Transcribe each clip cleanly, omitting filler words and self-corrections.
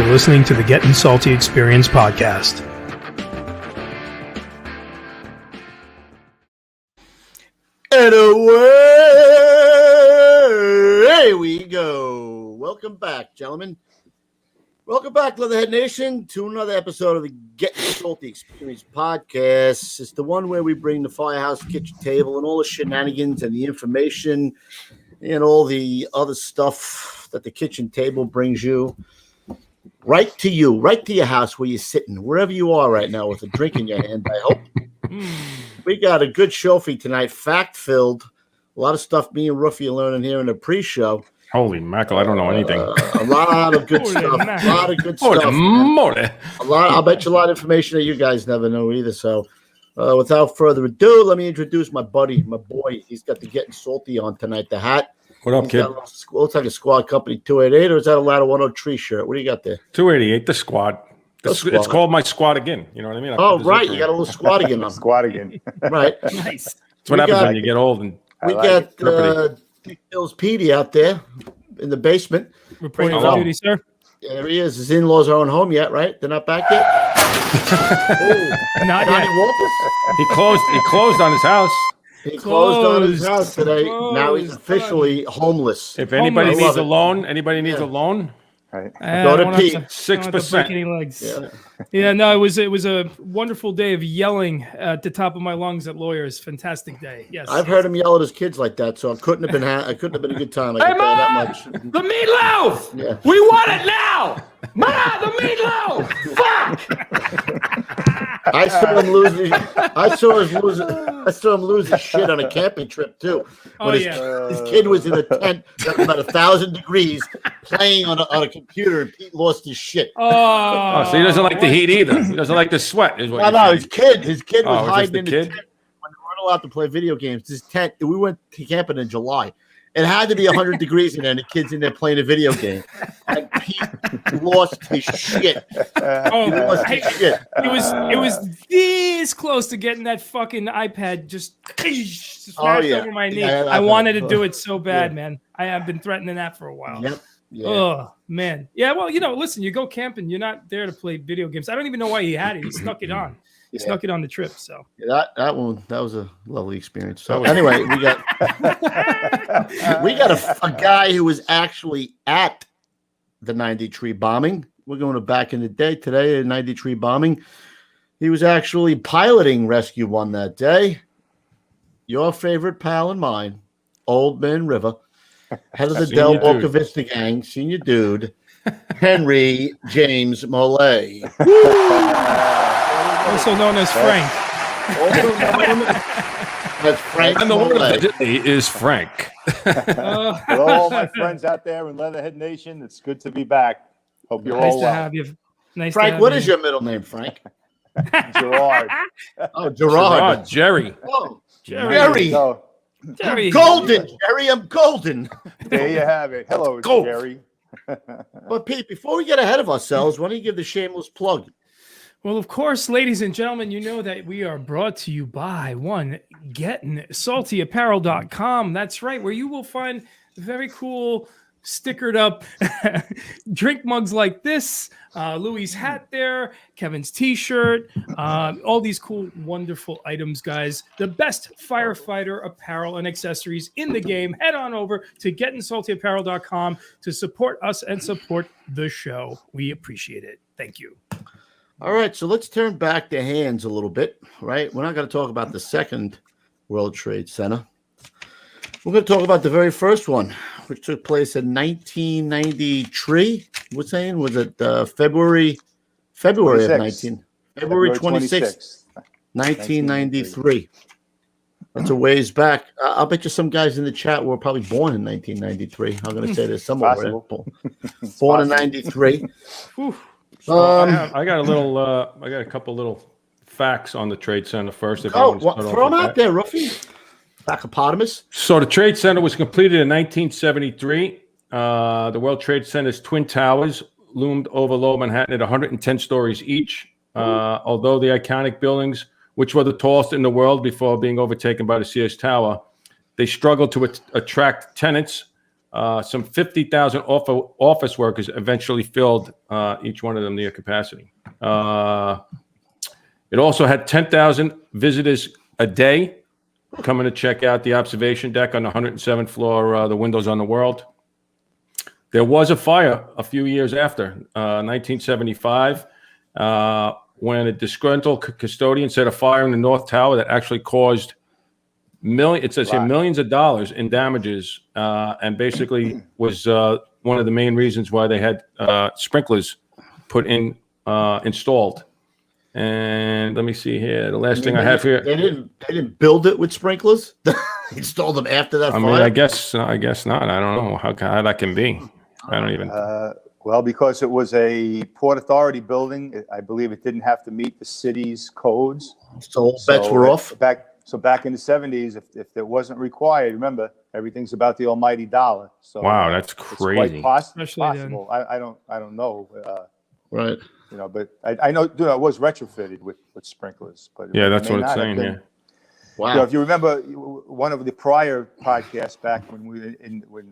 You're listening to the Getting Salty Experience podcast. And away we go. Welcome back, gentlemen. Welcome back, Leatherhead Nation, to another episode of the Getting Salty Experience podcast. It's the one where we bring the firehouse kitchen table and all the shenanigans and the information and all the other stuff that the kitchen table brings you right to your house where you're sitting, wherever you are right now with a drink in your hand, I hope. We got a good show for you tonight, fact-filled. A lot of stuff me and Ruffy are learning here in the pre-show. Holy mackerel, I don't know anything. A lot of good stuff. A lot of good stuff. I'll bet you a lot of information that you guys never know either. So without further ado, let me introduce my buddy, my boy. He's got the Getting Salty on tonight, the hat. What up, kid? Looks like a Squad Company 288, or is that a Ladder 103 shirt? What do you got there? 288, the squad. It's called my squad again. You know what I mean? Right. You got a little squad again on. Squad again. Right. Nice. That's what happens when you get old. And we got Dick Bill's Petey out there in the basement. Reporting for duty, sir. Yeah, there he is. His in-laws aren't home yet, right? They're not back yet? Not yet. He closed on his house. He closed on his house today. Now he's officially homeless. If anybody needs a loan, a loan, right. Go to Pete. 6%. Yeah. No, it was a wonderful day of yelling at the top of my lungs at lawyers. Fantastic day. Yes. I've heard him yell at his kids like that, so it couldn't have been a good time. I can tell you that much. The meatloaf! Yeah. We want it now! Ma, the meatloaf! Fuck! I saw him lose his shit on a camping trip too. When his kid was in a tent at about 1,000 degrees playing on a computer, and Pete lost his shit. Oh, so he doesn't like the heat either. He doesn't like the sweat. No, his kid was hiding in the kid? tent when they weren't allowed to play video games. His tent. We went to camping in July. It had to be 100 degrees in there, and the kid's in there playing a video game. And Pete lost his shit. It was this close to getting that fucking iPad just smashed over my knee. I wanted to do it so bad, man. I have been threatening that for a while. Yep. Yeah. Oh man. Yeah. Well, listen, you go camping, you're not there to play video games. I don't even know why he had it. He snuck it on. He snuck it on the trip. So that was a lovely experience. So anyway, we got a guy who was actually at the 93 bombing. We're going to back in the day today, the 93 bombing. He was actually piloting Rescue 1 that day. Your favorite pal and mine, Old Man River, head of the Del Boca Vista gang, senior dude, Henry James Mollet. Also known as Frank. That's Frank. And the word is Frank. For all my friends out there in Leatherhead Nation, it's good to be back. Hope you're all well. Have you. Nice Frank, what is your middle name, Frank? Gerard. Oh, Gerard. Jerry. Oh, Jerry. Jerry. Golden. Jerry, I'm golden. There you have it. Hello, Gold. Jerry. But Pete, before we get ahead of ourselves, why don't you give the shameless plug? Well, of course, ladies and gentlemen, you know that we are brought to you by GettingSaltyApparel.com. That's right, where you will find very cool stickered up drink mugs like this, Louis' hat there, Kevin's t-shirt, all these cool, wonderful items, guys. The best firefighter apparel and accessories in the game. Head on over to GettingSaltyApparel.com to support us and support the show. We appreciate it. Thank you. All right, so let's turn back the hands a little bit, right? We're not going to talk about the second World Trade Center. We're going to talk about the very first one, which took place in 1993. What's saying? Was it February 26th, 1993. That's a ways back. I'll bet you some guys in the chat were probably born in 1993. I'm going to say there's somewhere born in 93. I got a couple little facts on the Trade Center first. Throw them out there, Ruffy. Backopotamus. So the Trade Center was completed in 1973. The World Trade Center's twin towers loomed over Lower Manhattan at 110 stories each. Although the iconic buildings, which were the tallest in the world before being overtaken by the Sears Tower, they struggled to attract tenants Some 50,000 office workers eventually filled each one of them near capacity. It also had 10,000 visitors a day coming to check out the observation deck on the 107th floor, the windows on the world. There was a fire a few years after, 1975, when a disgruntled custodian set a fire in the North Tower that actually caused millions of dollars in damages, and basically was one of the main reasons why they had sprinklers installed. And let me see here. The last thing I have here. They didn't build it with sprinklers. They installed them after that fire. I mean, I guess not. I don't know how that can be. I don't even. Well, because it was a Port Authority building, I believe it didn't have to meet the city's codes. So bets were off. Back in the 70s, if it wasn't required, remember, everything's about the almighty dollar. So wow, that's crazy. It's quite possible. I don't know. Right. You know, but I know, dude, I was retrofitted with sprinklers. But yeah, that's what it's saying here. Wow. You know, if you remember one of the prior podcasts back when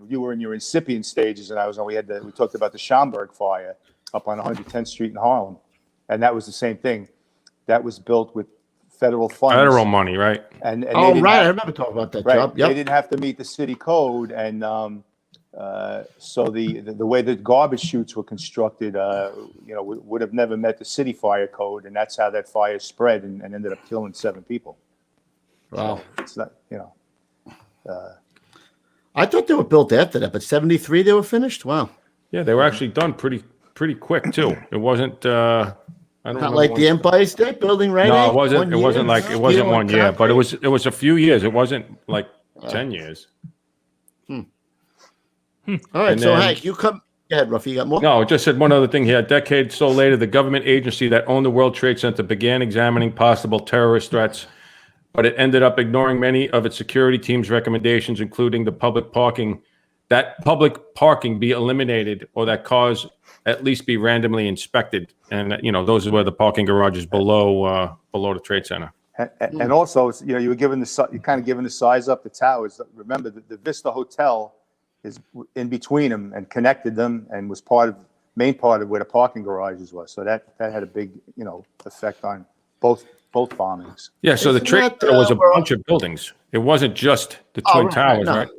you were in your incipient stages and I was on, we talked about the Schaumburg fire up on 110th Street in Harlem, and that was the same thing. That was built with federal funds. Federal money, right? And I remember talking about that job. Yep. They didn't have to meet the city code, and so the way that garbage chutes were constructed, would have never met the city fire code, and that's how that fire spread and ended up killing 7 people. Wow. So it's not, I thought they were built after that, but 73 they were finished. Wow. Yeah, they were actually done pretty quick too. It wasn't. I don't Not like the Empire State Building, right? No, it wasn't. It wasn't like it wasn't 1 year, but it was a few years. It wasn't like 10 years. All right, And so then- Hank, you come. Go ahead, Ruffy. You got more? No, it just said one other thing here. A decade so later, the government agency that owned the World Trade Center began examining possible terrorist threats, but it ended up ignoring many of its security team's recommendations, including public parking be eliminated or that cars at least be randomly inspected. And, those are where the parking garages below the Trade Center. And also, you were given you kind of given the size up the towers. Remember, the Vista Hotel is in between them and connected them and was main part of where the parking garages was. So that had a big, effect on both bombings. Yeah, so the Trade Center was a bunch of buildings. It wasn't just the Twin Towers, right?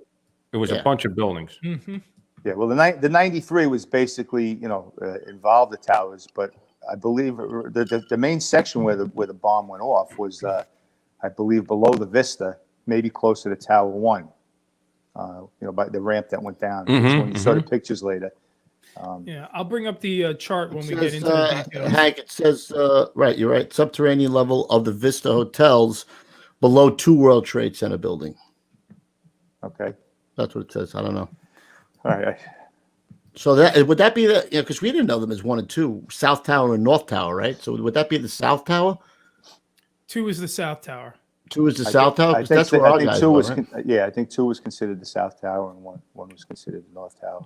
It was a bunch of buildings. Mm-hmm. Yeah, well, the 93 was basically, involved the towers, but I believe the main section where the bomb went off was, I believe, below the Vista, maybe closer to Tower 1. By the ramp that went down. When you saw the pictures later. Yeah, I'll bring up the chart when we get into the details. Hank, it says, right, you're right, subterranean level of the Vista hotels below 2 World Trade Center building. Okay. That's what it says. I don't know. All right. So would that be because we didn't know them as 1 and 2, South Tower and North Tower, right? So would that be the South Tower? 2 is the South Tower. 2 is the South Tower? I think that's where our guys were, right? I think 2 was considered the South Tower and one was considered the North Tower.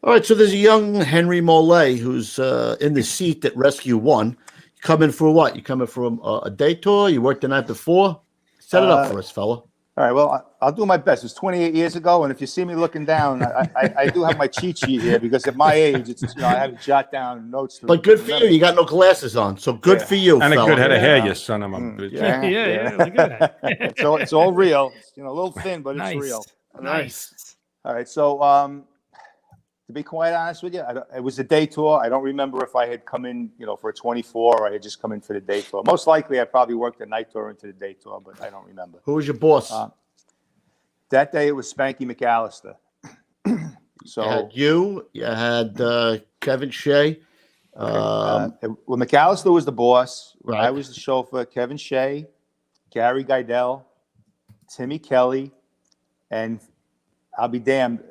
All right, so there's a young Henry Mollet who's in the seat at Rescue 1. You coming for what? You coming for a day tour? You worked the night before? Set it up for us, fella. All right, well, I'll do my best. It's 28 years ago, and if you see me looking down, I do have my cheat sheet here because at my age, it's I have to jot down notes. But good for you. You got no glasses on, so good for you, And fella. a good head of hair, you son of a bitch. Yeah. Look at that. It's all real. It's, a little thin, but it's real. Nice. All right, so to be quite honest with you, it was a day tour. I don't remember if I had come in, for a 24 or I had just come in for the day tour. Most likely, I probably worked the night tour into the day tour, but I don't remember. Who was your boss? That day, it was Spanky McAllister. So you had Kevin Shea. Well, McAllister was the boss. Right. I was the chauffeur. Kevin Shea, Gary Geidel, Timmy Kelly, and I'll be damned.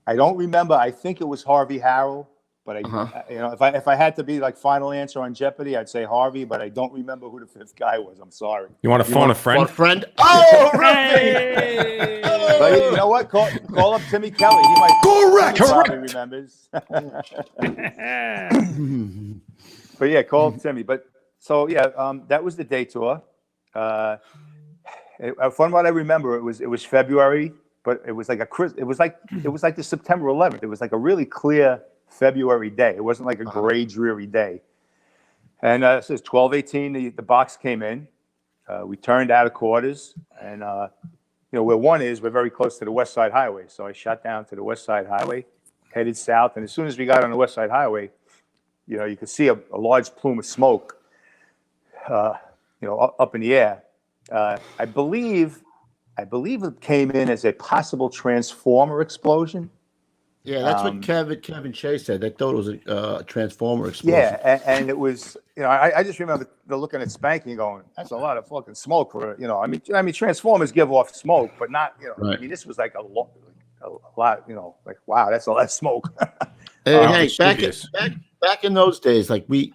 I don't remember. I think it was Harvey Harrell, but if I had to be like final answer on Jeopardy, I'd say Harvey, but I don't remember who the 5th guy was. I'm sorry. You want to phone a friend? Oh, Hey! But you know what? Call up Timmy Kelly. He might. Correct. He probably remembers. But yeah, call Timmy. But so yeah, that was the day tour. From what I remember, it was February. but it was like it was like the September 11th. It was like a really clear February day. It wasn't like a gray, dreary day. And it says 12:18. The box came in. We turned out of quarters, and where one is, we're very close to the West Side Highway. So I shot down to the West Side Highway, headed south, and as soon as we got on the West Side Highway, you could see a large plume of smoke, up in the air. I believe it came in as a possible transformer explosion. Yeah, that's what Kevin Shea said. They thought it was a transformer explosion. Yeah, and it was, I just remember looking at Spanky and going, that's a lot of fucking smoke for, I mean, transformers give off smoke, but not, Right. I mean, this was like a lot, like, wow, that's a lot of smoke. Hey, back in those days, like I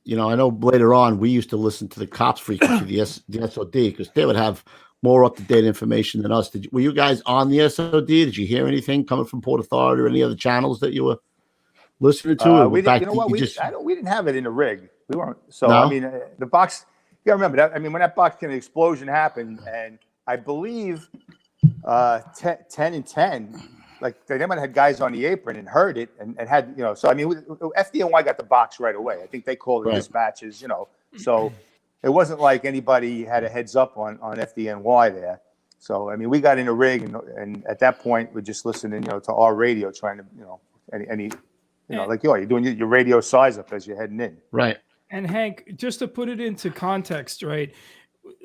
know later on we used to listen to the cops frequency, the SOD, because they would have more up-to-date information than us. Were you guys on the SOD? Did you hear anything coming from Port Authority or any other channels that you were listening to? We didn't have it in the rig. We weren't. So, No? I mean, the box, you gotta remember that. I mean, when that box explosion happened, and I believe 10 and 10, like they might have had guys on the apron and heard it and had, so I mean, FDNY got the box right away. I think they called it dispatches, so it wasn't like anybody had a heads up on FDNY there. So, I mean, we got in a rig and at that point we're just listening, to our radio, trying to, like you're doing your radio size up as you're heading in. Right. And Hank, just to put it into context, right?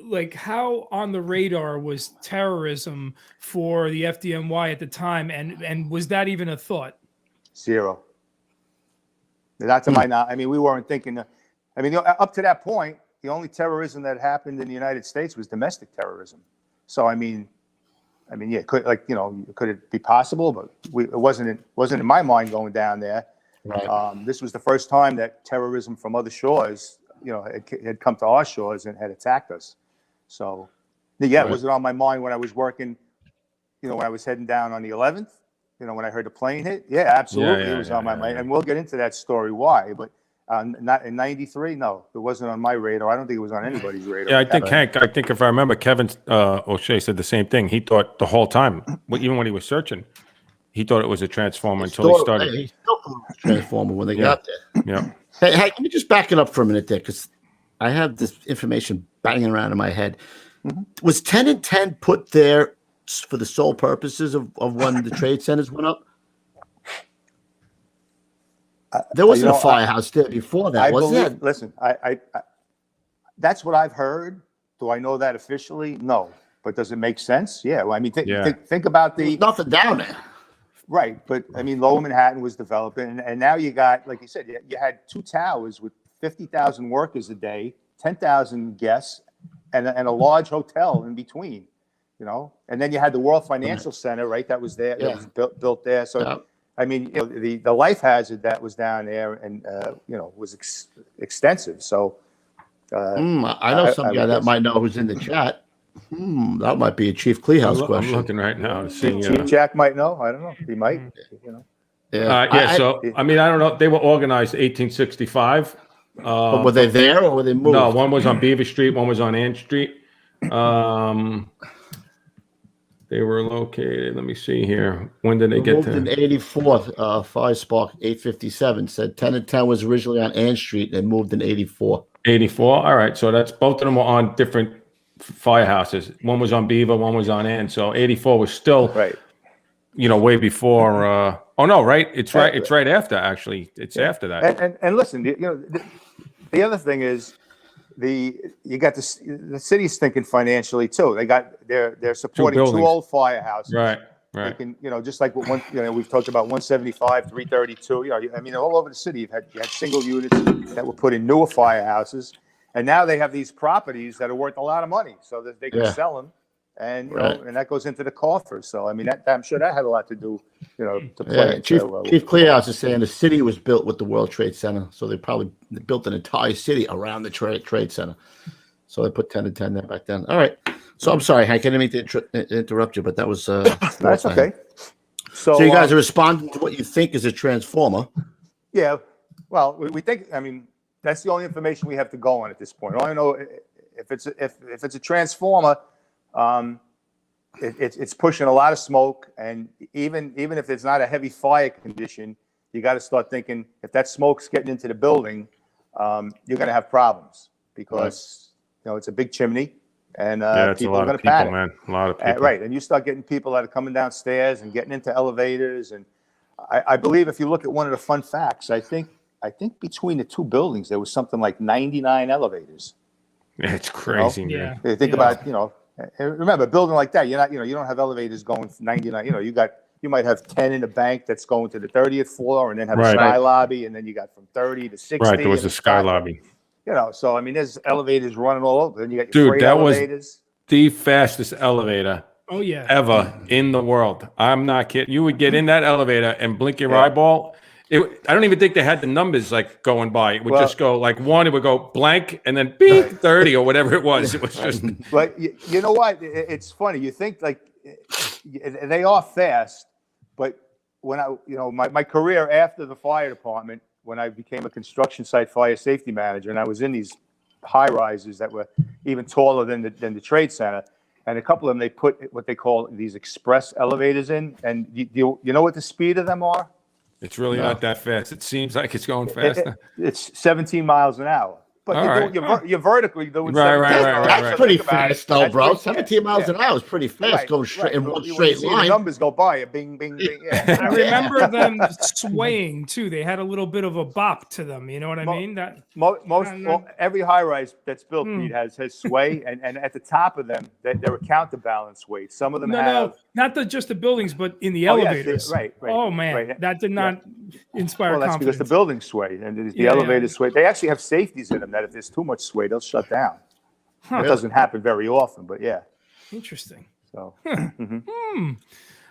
Like how on the radar was terrorism for the FDNY at the time, and was that even a thought? Zero. Not to my knowledge. I mean, we weren't thinking. I mean, up to that point, the only terrorism that happened in the United States was domestic terrorism. So, I mean, yeah, could it be possible? But it wasn't in my mind going down there. Right. This was the first time that terrorism from other shores, had come to our shores and had attacked us. So, yeah, it wasn't on my mind when I was working, when I was heading down on the 11th, when I heard the plane hit. Yeah, absolutely. It was on my mind. And we'll get into that story why. But not in 93, no, it wasn't on my radar. I don't think it was on anybody's radar. Yeah, I think if I remember, Kevin O'Shea said the same thing. He thought the whole time, even when he was searching, he thought it was a transformer until he started. He still thought it was a transformer when they got there. Yeah. Hey, let me just back it up for a minute there, because I have this information banging around in my head. Mm-hmm. Was 10 and 10 put there for the sole purposes of when the trade centers went up? There wasn't a firehouse there before that, was there? Listen, I that's what I've heard. Do I know that officially? No. But does it make sense? Yeah. Well, I mean, think about There's nothing down there. Right. But, I mean, Lower Manhattan was developing. And now you got, like you said, you had two towers with 50,000 workers a day, 10,000 guests, and a large hotel in between, And then you had the World Financial Center, right? That was there. That was built there. So, I mean, the life hazard that was down there and, was extensive. So, I know some guy that might know who's in the chat. That might be a Chief Kleehouse question. I'm looking right now to see. Chief Jack might know. I don't know. He might. Yeah. So I mean, I don't know. They were organized 1865. But were they there or were they moved? No, one was on Beaver Street, one was on Ann Street. They were located. Let me see here. When did they get moved there? In 84. Fire Spark 857 said 10 and 10 was originally on Ann Street and moved in 84. 84. All right. So that's both of them were on different firehouses. One was on Beaver, one was on Ann. So 84 was still right. Way before. Oh no, right? It's right. It's right after. Actually, it's after that. And listen, the other thing is you got the city's thinking financially too. They're supporting two old firehouses. Right. They can, just like what we've talked about 175, 332. I mean, all over the city, you had single units that were put in newer firehouses, and now they have these properties that are worth a lot of money, so that they can sell them, and and that goes into the coffers. So I mean, I'm sure that had a lot to do, to play. Yeah, Chief Kleehouse is saying the city was built with the World Trade Center, so they probably built an entire city around the Trade Center. So they put 10 and 10 there back then. All right. So I'm sorry, Hank. I didn't mean to interrupt you, but that was that's okay. So you guys are responding to what you think is a transformer. Yeah. Well, we think. I mean, that's the only information we have to go on at this point. I don't know if it's a transformer. it's pushing a lot of smoke, and even if it's not a heavy fire condition, you got to start thinking if that smoke's getting into the building, you're going to have problems because it's a big chimney, and it's people a are lot going of to people, panic. man. A lot of people. Right, and you start getting people that are coming downstairs and getting into elevators, and I believe if you look at one of the fun facts, I think between the two buildings there was something like 99 elevators. Yeah, it's crazy, man. Yeah. You think about, remember a building like that, you're not, you don't have elevators going 99, you might have 10 in the bank that's going to the 30th floor and then have a sky lobby, and then you got from 30 to 60. Right, there was a sky lobby. So I mean, there's elevators running all over. Then you got your Dude, freight that elevators. was the fastest elevator ever in the world. I'm not kidding. You would get in that elevator and blink your eyeball. I don't even think they had the numbers like going by. It would just go like one, it would go blank, and then beep 30 or whatever it was. It was just. But you know what? It's funny. You think like they are fast, but when my career after the fire department, when I became a construction site fire safety manager, and I was in these high rises that were even taller than the trade center, and a couple of them they put what they call these express elevators in, and you know what the speed of them are? It's really not that fast. It seems like it's going faster. It's 17 miles an hour. But you're vertically doing right. That's pretty fast, though, bro. 17 miles an hour is pretty fast. Going straight in one straight line. The numbers go by, bing, bing, bing. Yeah. I remember them swaying too. They had a little bit of a bop to them. You know what I mean? That every high rise that's built, Pete, has sway, and at the top of them, they're a counterbalance weight. Some of them have not just the buildings, but in the elevators. Right. Oh man, that did not inspire confidence. That's because the buildings sway and the elevators sway. They actually have safeties in them that if there's too much sway, they'll shut down. It doesn't happen very often, but interesting. So,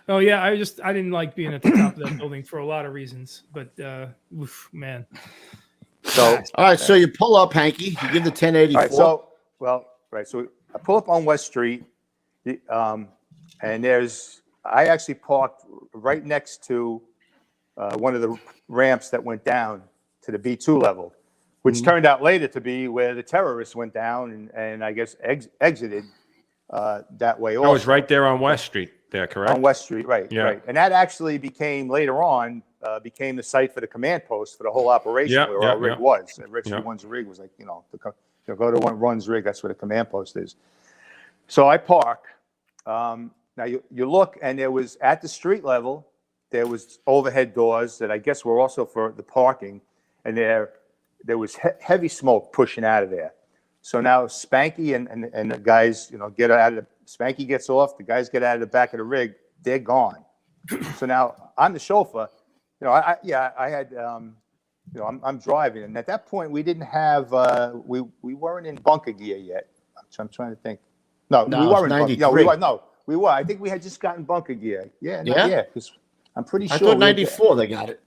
oh yeah, I didn't like being at the top of that building for a lot of reasons, but man. So all right, so you pull up, Hanky. You give the 1084. All right, so I pull up on West Street, and I actually parked right next to one of the ramps that went down to the B2 level, which turned out later to be where the terrorists went down and I guess exited that way. It was right there on West Street there, correct? On West Street, right. And that actually became, later on, the site for the command post for the whole operation where our rig was. And Richard One's rig was like, to go to one runs rig, that's where the command post is. So I park. Now you look, and there was, at the street level, there was overhead doors that I guess were also for the parking, and there was heavy smoke pushing out of there. So now Spanky and the guys, get out of Spanky gets off, the guys get out of the back of the rig, they're gone. So now I'm the chauffeur, I had, I'm driving, and at that point we didn't have, we weren't in bunker gear yet. So I'm trying to think. No, we weren't. We were. I think we had just gotten bunker gear. Yeah. Because I'm pretty sure. I thought 94 they got it.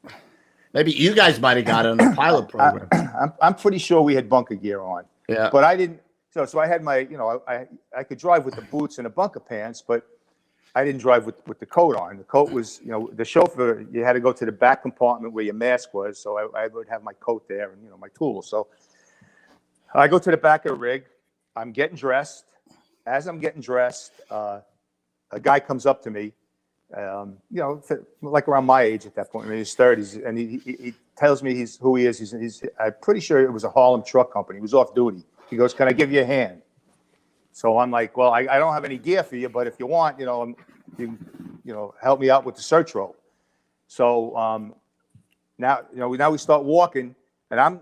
Maybe you guys might have got it on the pilot program. I'm pretty sure we had bunker gear on. Yeah. But I didn't. So I had my, I could drive with the boots and the bunker pants, but I didn't drive with the coat on. The coat was, the chauffeur, you had to go to the back compartment where your mask was. So I would have my coat there and, my tools. So I go to the back of the rig. I'm getting dressed. As I'm getting dressed, a guy comes up to me, like around my age at that point, in his 30s, and he tells me who he is. I'm pretty sure it was a Harlem truck company. He was off duty. He goes, "Can I give you a hand?" So I'm like, "Well, I don't have any gear for you, but if you want, you help me out with the search rope." So now we start walking, and I'm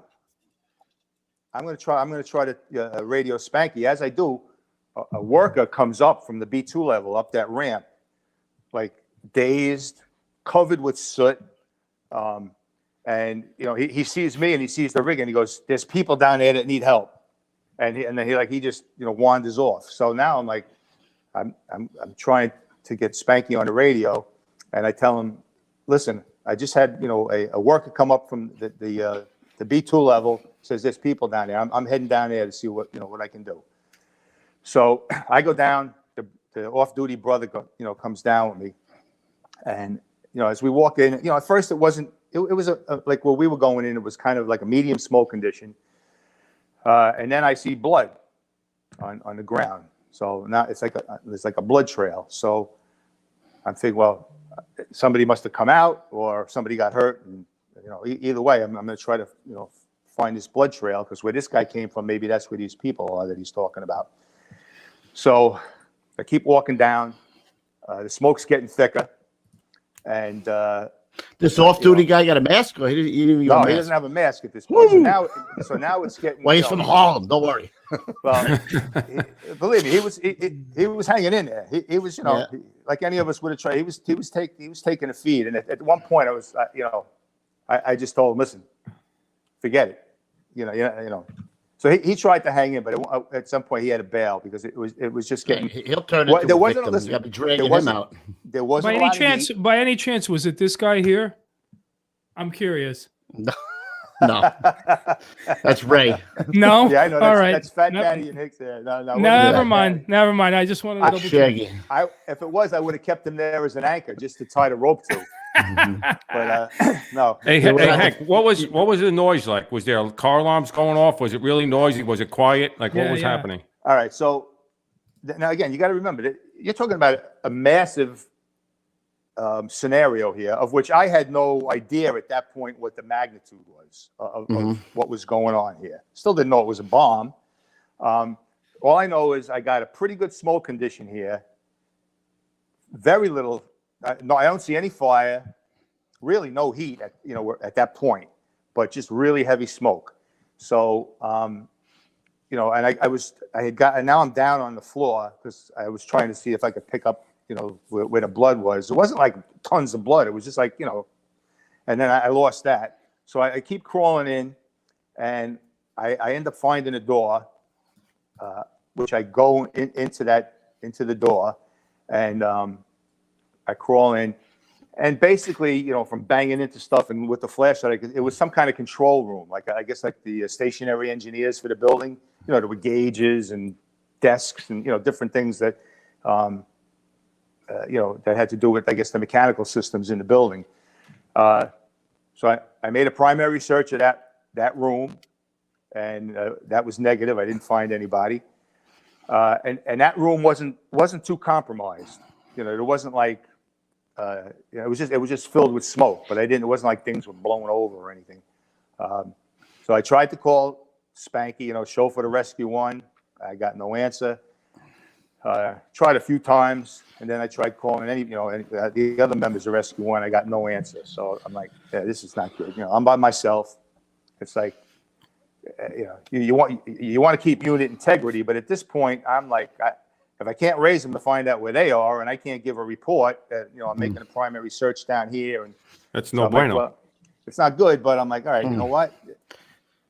going to try to radio Spanky. As I do, a worker comes up from the B2 level up that ramp, like dazed, covered with soot, and he sees me and he sees the rig and he goes, "There's people down there that need help," and then he just wanders off. So now I'm like, I'm trying to get Spanky on the radio, and I tell him, "Listen, I just had a worker come up from the B2 level, says there's people down there. I'm heading down there to see what I can do." So I go down. The off-duty brother comes down with me, and as we walk in, at first it wasn't. It was like where we were going in. It was kind of like a medium smoke condition, and then I see blood on the ground, So now it's like there's like a blood trail. So I'm thinking, well, somebody must have come out or somebody got hurt. And, either way, I'm going to try to, find this blood trail, because where this guy came from, maybe that's where these people are that he's talking about. So I keep walking down. The smoke's getting thicker. And this off-duty guy got a mask, or he didn't even no, got a he mask? doesn't have a mask at this point. So now it's getting. Well, he's from Harlem. Don't worry. Well, believe me, he was hanging in there. He was, like any of us would have tried. He was taking a feed, and at one point I was, I just told him, listen, forget it, So he tried to hang in, but at some point he had to bail because it was just getting. He'll turn into a victim. You got to be dragging him out. There wasn't by any chance, was it this guy here? I'm curious. No, that's Ray. No. Yeah, I know. All right. That's Fat Daddy and Hicks there. No, never mind. Never mind. I just wanted to double Shaggy. If it was, I would have kept him there as an anchor just to tie the rope to. But no. Hey, Hank, what was the noise like? Was there car alarms going off? Was it really noisy? Was it quiet? Like, what was happening? All right. So now again, you got to remember that you're talking about a massive scenario here, of which I had no idea at that point what the magnitude was of what was going on here. Still didn't know it was a bomb. All I know is I got a pretty good smoke condition here. Very little. No, I don't see any fire. Really, no heat at that point, but just really heavy smoke. So, and now I'm down on the floor because I was trying to see if I could pick up, where the blood was. It wasn't like tons of blood. It was just like, and then I lost that. So I keep crawling in, and I end up finding a door, which I go into the door, and I crawl in, and basically, from banging into stuff and with the flashlight, it was some kind of control room, like I guess like the stationary engineers for the building. There were gauges and desks and different things that. That had to do with, I guess, the mechanical systems in the building. So I made a primary search of that room, and that was negative. I didn't find anybody, and that room wasn't too compromised. It wasn't like it was just filled with smoke, but it wasn't like things were blown over or anything. So I tried to call Spanky, chauffeur to rescue one. I got no answer. Tried a few times, and then I tried calling the other members of Rescue One. I got no answer. So I'm like, this is not good. I'm by myself. It's like, you want to keep unit integrity, but at this point, I'm like, if I can't raise them to find out where they are, and I can't give a report that I'm making a primary search down here, and that's no bueno. Like, well, it's not good. But I'm like, all right, you know what?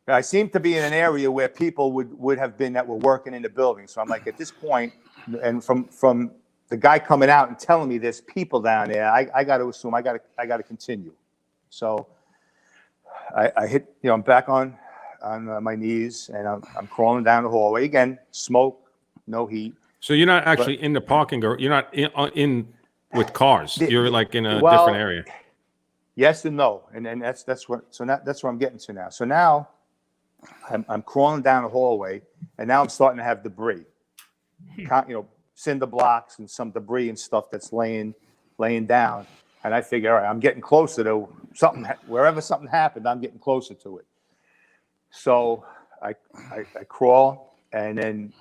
I seem to be in an area where people would have been that were working in the building. So I'm like, at this point, and from the guy coming out and telling me there's people down there, I got to assume I got to continue. So I hit, I'm back on my knees, and I'm crawling down the hallway again. Smoke, no heat. So you're not actually in the parking, or you're not in with cars. You're like in a different area. Yes and no, and that's where I'm getting to now. So now I'm crawling down the hallway, and now I'm starting to have debris. Cinder blocks and some debris and stuff that's laying down. And I figure, all right, I'm getting closer to something. Wherever something happened, I'm getting closer to it. So I crawl, and then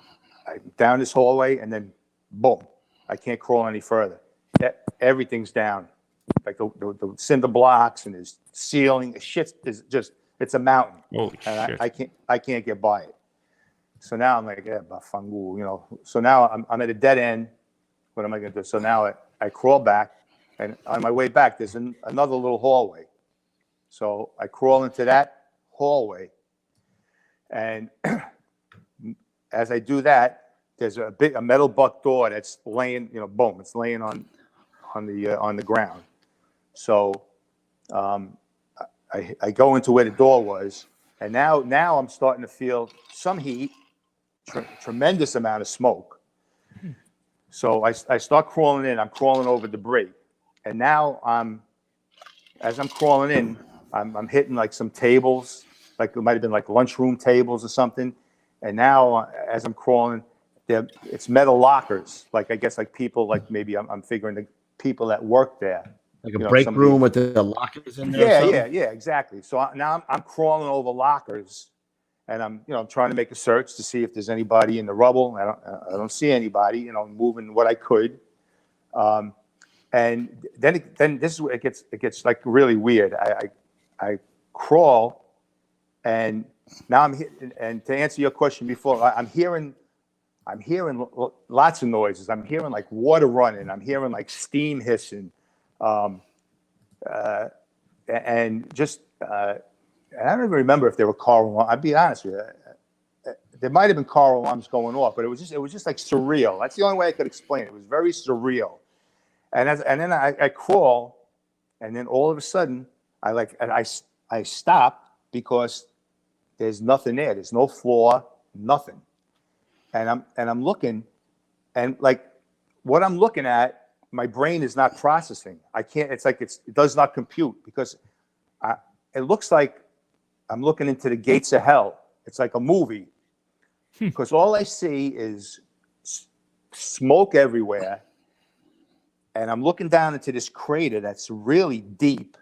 I'm down this hallway, and then boom, I can't crawl any further. Everything's down. Like the cinder blocks and his ceiling, the shit is just, it's a mountain. Holy shit. I can't get by it. So now I'm like, bafangu, So now I'm at a dead end. What am I going to do? So now I crawl back, and on my way back, there's another little hallway. So I crawl into that hallway, and as I do that, there's a metal butt door that's laying, boom, it's laying on the ground. So I go into where the door was, and now I'm starting to feel some heat. Tremendous amount of smoke. So I start crawling in. I'm crawling over debris, and now as I'm crawling in, I'm hitting like some tables, like it might have been like lunchroom tables or something. And now as I'm crawling, it's metal lockers. Like I guess like people like maybe I'm figuring the people that work there. Like a break room with the lockers in there. Yeah, exactly. So now I'm crawling over lockers, and I'm trying to make a search to see if there's anybody in the rubble. I don't see anybody. Moving what I could, and then this is where it gets like really weird. I crawl, and now and to answer your question before, I'm hearing lots of noises. I'm hearing like water running. I'm hearing like steam hissing. And just, I don't even remember if there were car alarms. I'll be honest with you. There might have been car alarms going off, but it was just like surreal. That's the only way I could explain it. It was very surreal. And then I crawl, and then all of a sudden I stop because there's nothing there. There's no floor, nothing. And I'm looking, and like what I'm looking at, my brain is not processing. I can't. It's like it does not compute because it looks like I'm looking into the gates of hell. It's like a movie because all I see is smoke everywhere, and I'm looking down into this crater that's really deep,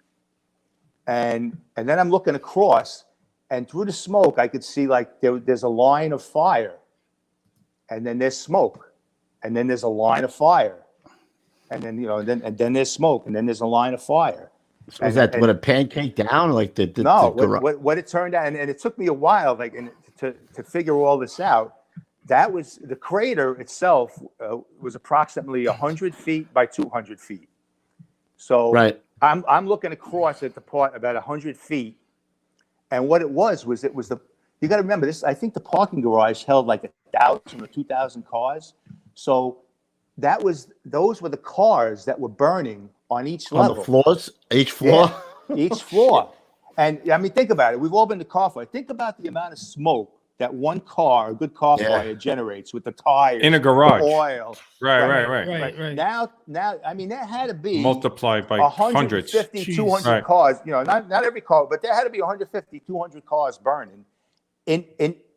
and then I'm looking across, and through the smoke I could see like there's a line of fire, and then there's smoke, and then there's a line of fire. And then and then there's smoke, and then there's a line of fire. So is that what a pancake down, like no? What it turned out, and it took me a while, like to figure all this out. That was the crater itself was approximately 100 feet by 200 feet. So right. I'm looking across at the part about 100 feet, and what it was the you got to remember this. I think the parking garage held like 1,000 or 2,000 cars. So those were the cars that were burning on each level. On the floors? Each floor? Yeah, each floor. And I mean, think about it. We've all been to car fire. Think about the amount of smoke that one car, a good car fire, generates with the tires. In a garage. The oil. Right. Now, I mean, there had to be multiplied by 150, hundreds. 200 cars. Not every car, but there had to be 150, 200 cars burning in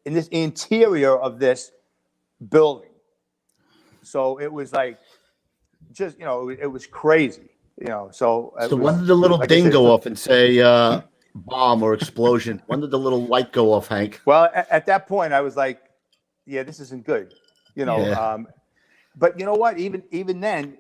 this interior of this building. So it was like, just, it was crazy, so. When did the little ding go off and say bomb or explosion? When did the little light go off, Hank? Well, at that point I was like, yeah, this isn't good, but you know what, even then,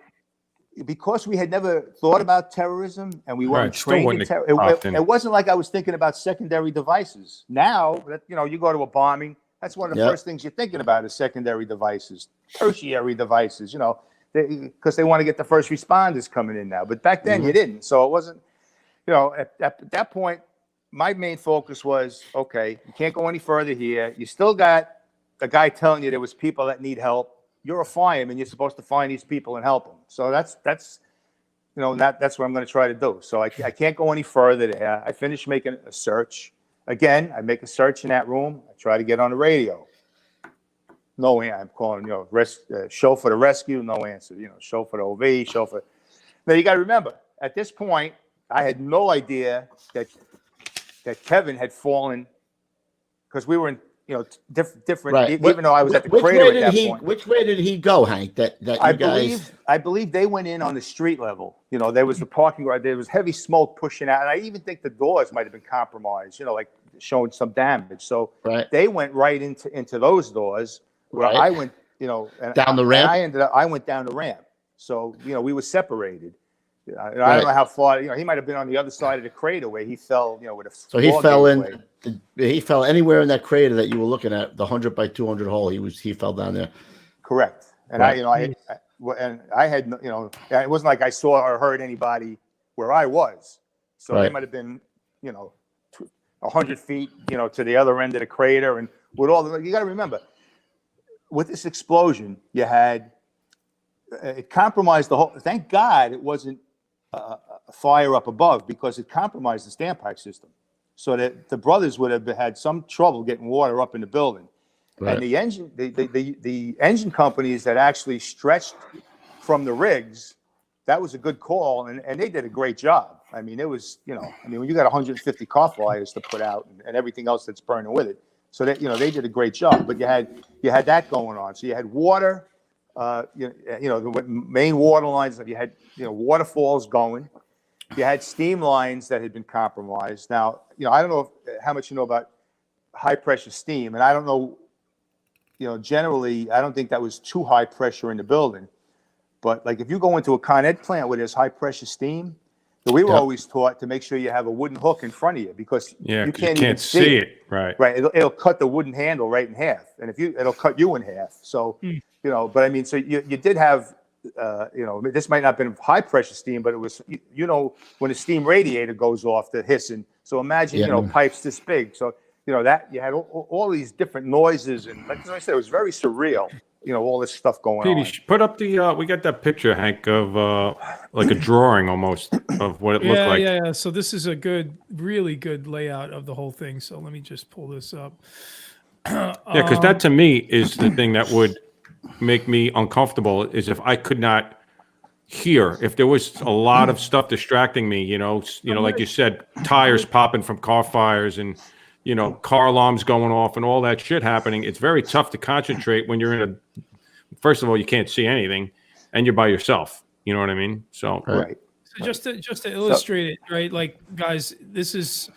because we had never thought about terrorism and we weren't trained in terror, it wasn't like I was thinking about secondary devices. Now that, you go to a bombing, that's one of the first things you're thinking about is secondary devices, tertiary devices, because they want to get the first responders coming in now. But back then you didn't. So it wasn't, at that point, my main focus was, okay, you can't go any further here. You still got a guy telling you there was people that need help. You're a fireman. You're supposed to find these people and help them. So that's what I'm going to try to do. So I can't go any further there. I finished making a search. Again, I make a search in that room. I try to get on the radio. No answer. I'm calling, show for the rescue. No answer. Show for the OV. Show for. Now you got to remember, at this point, I had no idea that Kevin had fallen because we were in different. Right. Even though I was at the crater at that point. Which way did he go, Hank? I believe they went in on the street level. There was the parking garage. There was heavy smoke pushing out, and I even think the doors might have been compromised. Like showing some damage. So they went right into those doors where I went. And down the ramp. I went down the ramp. So we were separated. I don't know how far. He might have been on the other side of the crater where he fell. With a. So he fell in. He fell anywhere in that crater that you were looking at, the 100 by 200 hole. He fell down there. Correct. And I had, it wasn't like I saw or heard anybody where I was. So they might have been, 100 feet, to the other end of the crater. And with all you got to remember, with this explosion, you had, it compromised the whole. Thank God it wasn't a fire up above because it compromised the standpipe system. So that the brothers would have had some trouble getting water up in the building. Right. And the engine companies that actually stretched from the rigs, that was a good call, and they did a great job. I mean, it was, when you got 150 car flyers to put out and everything else that's burning with it, So that they did a great job. But you had that going on. So you had water, the main water lines. You had waterfalls going. You had steam lines that had been compromised. Now I don't know how much you know about high pressure steam, and I don't know. Generally, I don't think that was too high pressure in the building. But like if you go into a Con Ed plant where there's high pressure steam, we were always taught to make sure you have a wooden hook in front of you because you can't even see it. Right. Right. It'll cut the wooden handle right in half, and it'll cut you in half. So but I mean, so you did have this might not have been high pressure steam, but it was when the steam radiator goes off, the hissing. So imagine pipes this big. So that you had all these different noises, and like I said, it was very surreal. All this stuff going on. Put up the we got that picture, Hank, of like a drawing almost of what it looked like. Yeah. So this is a really good layout of the whole thing. So let me just pull this up. Yeah, because that to me is the thing that would make me uncomfortable is if I could not hear, if there was a lot of stuff distracting me, like you said, tires popping from car fires and car alarms going off and all that shit happening. It's very tough to concentrate when you're in first of all, you can't see anything and you're by yourself. You know what I mean? So, right. So just to illustrate it, right? Like guys, this is,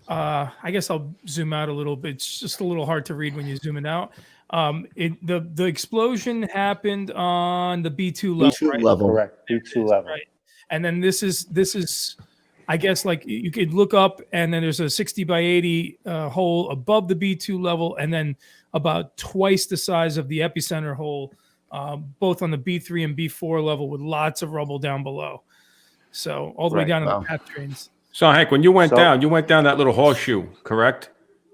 I guess I'll zoom out a little bit. It's just a little hard to read when you zoom it out. The explosion happened on the B2 level. B2 level. Correct. B2 level. Right. And then this is, I guess, like you could look up and then there's a 60 by 80 hole above the B2 level, and then about twice the size of the epicenter hole, both on the B3 and B4 level with lots of rubble down below. So all the way down to the path trains. So Hank, when you went down that little horseshoe, correct?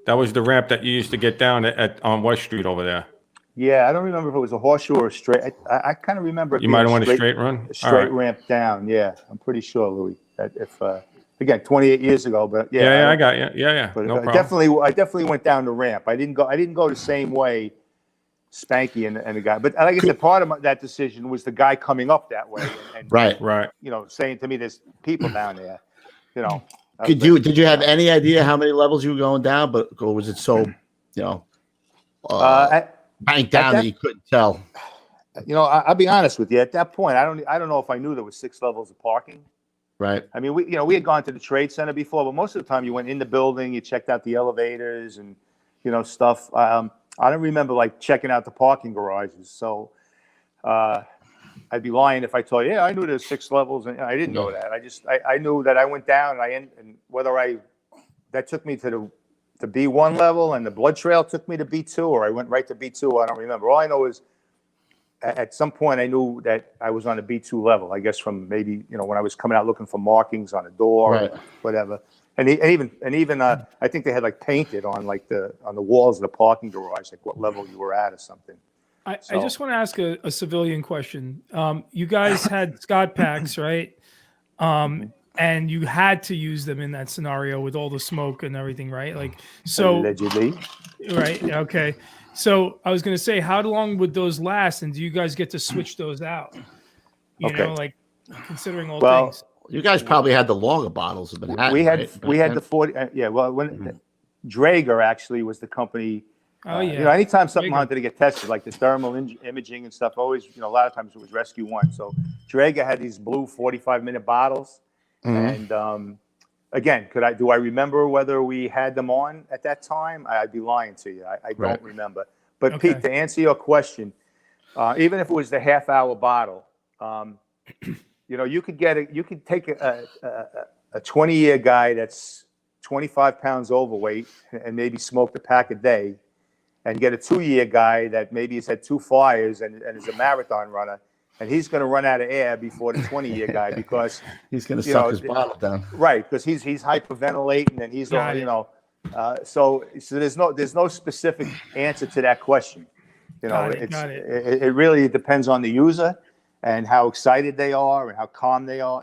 That was the ramp that you used to get down on West Street over there. Yeah, I don't remember if it was a horseshoe or a straight. I kind of remember. You might have went a straight run. A straight ramp down. Yeah, I'm pretty sure, Louis. That if again, 28 years ago, but yeah, I got you. Yeah, but no problem. I definitely went down the ramp. I didn't go the same way, Spanky and the guy. But like I said, part of that decision was the guy coming up that way, and right. Saying to me, "There's people down there." Did you have any idea how many levels you were going down? Or was it so banked down that you couldn't tell? I'll be honest with you. At that point, I don't know if I knew there was 6 levels of parking. Right. I mean, we had gone to the Trade Center before, but most of the time you went in the building, you checked out the elevators and stuff. I don't remember like checking out the parking garages. So I'd be lying if I told you, I knew there's 6 levels, and I didn't know that. I knew that I went down, and that took me to the B1 level, and the blood trail took me to B2, or I went right to B2. I don't remember. All I know is at some point I knew that I was on a B2 level. I guess from maybe when I was coming out looking for markings on a door, or whatever. And even I think they had like painted on on the walls of the parking garage like what level you were at or something. I just want to ask a civilian question. You guys had Scott packs, right? And you had to use them in that scenario with all the smoke and everything, right? Like, so allegedly, right? Okay. So I was going to say, how long would those last? And do you guys get to switch those out? You know, like considering all things. You guys probably had the longer bottles of Manhattan. We had the 40. When Draeger actually was the company. Oh yeah. Anytime something wanted to get tested, like the thermal imaging and stuff, always, a lot of times it was Rescue 1. So Draeger had these blue 45-minute bottles, and again, do I remember whether we had them on at that time? I'd be lying to you. I don't remember. But Pete, to answer your question, even if it was the half-hour bottle, you could take a 20-year guy that's 25 pounds overweight and maybe smoked a pack a day, and get a 2-year guy that maybe has had 2 fires and is a marathon runner, and he's going to run out of air before the 20-year guy because he's going to suck his bottle down. Right, because he's hyperventilating and he's so there's no specific answer to that question. It really depends on the user and how excited they are and how calm they are.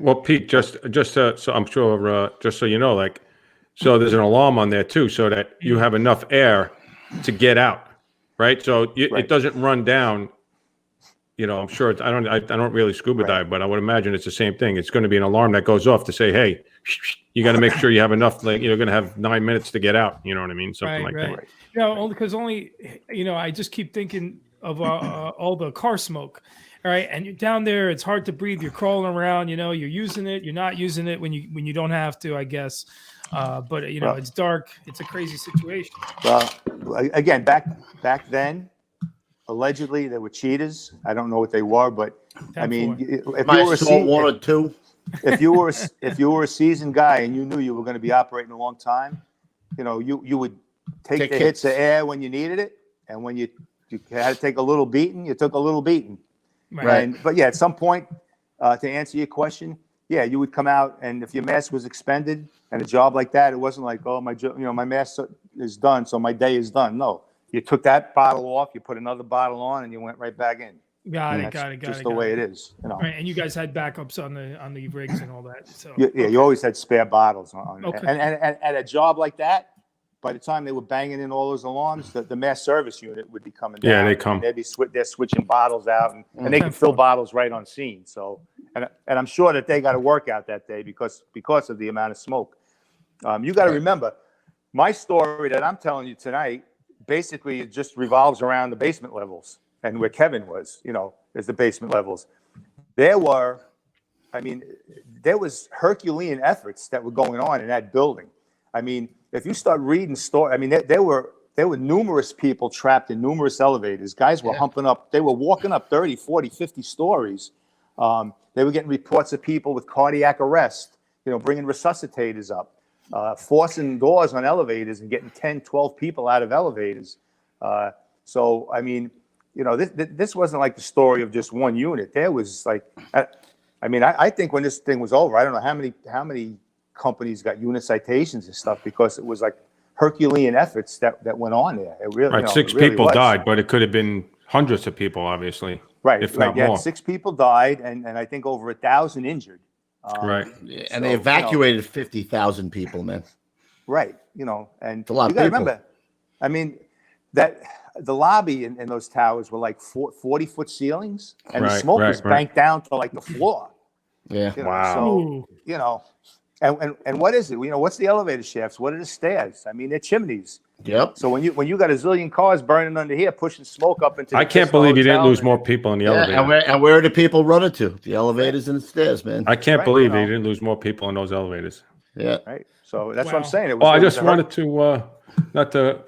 Well, Pete, just so I'm sure, just so you know, like, so there's an alarm on there too, so that you have enough air to get out, right? So it doesn't run down. I'm sure I don't really scuba dive, but I would imagine it's the same thing. It's going to be an alarm that goes off to say, "Hey, you got to make sure you have enough. Like you're going to have 9 minutes to get out. You know what I mean? Something like that. You know, only because I just keep thinking of all the car smoke. All right, and you're down there. It's hard to breathe. You're crawling around. You're using it. You're not using it when you don't have to, I guess. But it's dark. It's a crazy situation. Well, again, back then, allegedly there were cheaters. I don't know what they were, but I mean, if you were a seasoned guy and you knew you were going to be operating a long time, you would take the hits of air when you needed it, and when you had to take a little beating, you took a little beating. Right. But yeah, at some point, to answer your question, yeah, you would come out, and if your mask was expended and a job like that, it wasn't like, oh, my mask is done, so my day is done. No, you took that bottle off, you put another bottle on, and you went right back in. Got it. Just the way it is. Right, and you guys had backups on the rigs and all that. So you always had spare bottles on. Okay. And at a job like that, by the time they were banging in all those alarms, the mass service unit would be coming down. Yeah, they come. They're switching bottles out, and they can fill bottles right on scene. So, and I'm sure that they got to work out that day because of the amount of smoke. You got to remember, my story that I'm telling you tonight, basically it just revolves around the basement levels and where Kevin was. Is the basement levels. There was Herculean efforts that were going on in that building. I mean, if you start reading there were numerous people trapped in numerous elevators. Guys were they were walking up 30, 40, 50 stories. They were getting reports of people with cardiac arrest, bringing resuscitators up, forcing doors on elevators and getting 10, 12 people out of elevators. So, I mean, this wasn't like the story of just one unit. There was I think when this thing was over, I don't know how many companies got unit citations and stuff because it was like Herculean efforts that went on there. It really, right. Six people died, but it could have been hundreds of people, obviously. Right. If not more. 6 people died, and I think over 1,000 injured. Right. And they evacuated 50,000 people, man. Right. And it's a lot you of people. Remember, I mean, that the lobby in those towers were like 40-foot ceilings, and the smoke was banked down to like the floor. Yeah. Wow. So, and what is it? What's the elevator shafts? What are the stairs? I mean, they're chimneys. Yep. So when you got a zillion cars burning under here, pushing smoke up into, I can't believe you didn't lose more people in the elevator. And where do people run into? The elevators and the stairs, man. I can't believe you didn't lose more people in those elevators. Yeah. Right. So that's what I'm saying. I just wanted to not to.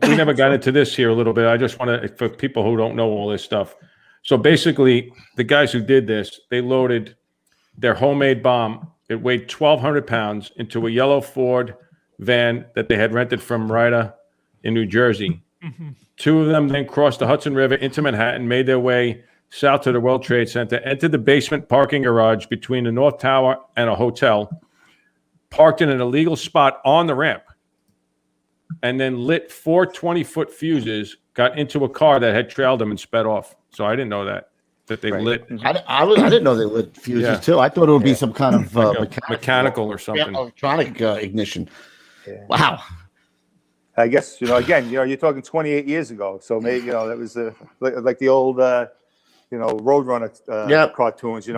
We never got into this here a little bit. I just want to, for people who don't know all this stuff. So basically, the guys who did this, they loaded their homemade bomb. It weighed 1,200 pounds into a yellow Ford van that they had rented from Ryder in New Jersey. Mm-hmm. 2 of them then crossed the Hudson River into Manhattan, made their way south to the World Trade Center, entered the basement parking garage between the North Tower and a hotel, parked in an illegal spot on the ramp, and then lit 4 20-foot fuses, got into a car that had trailed them and sped off. So I didn't know that they lit. I didn't know they lit fuses too. I thought it would be some kind of mechanical or something. Electronic ignition. Yeah. Wow. I guess, again, you're talking 28 years ago. So maybe, that was like the old, Roadrunner cartoons,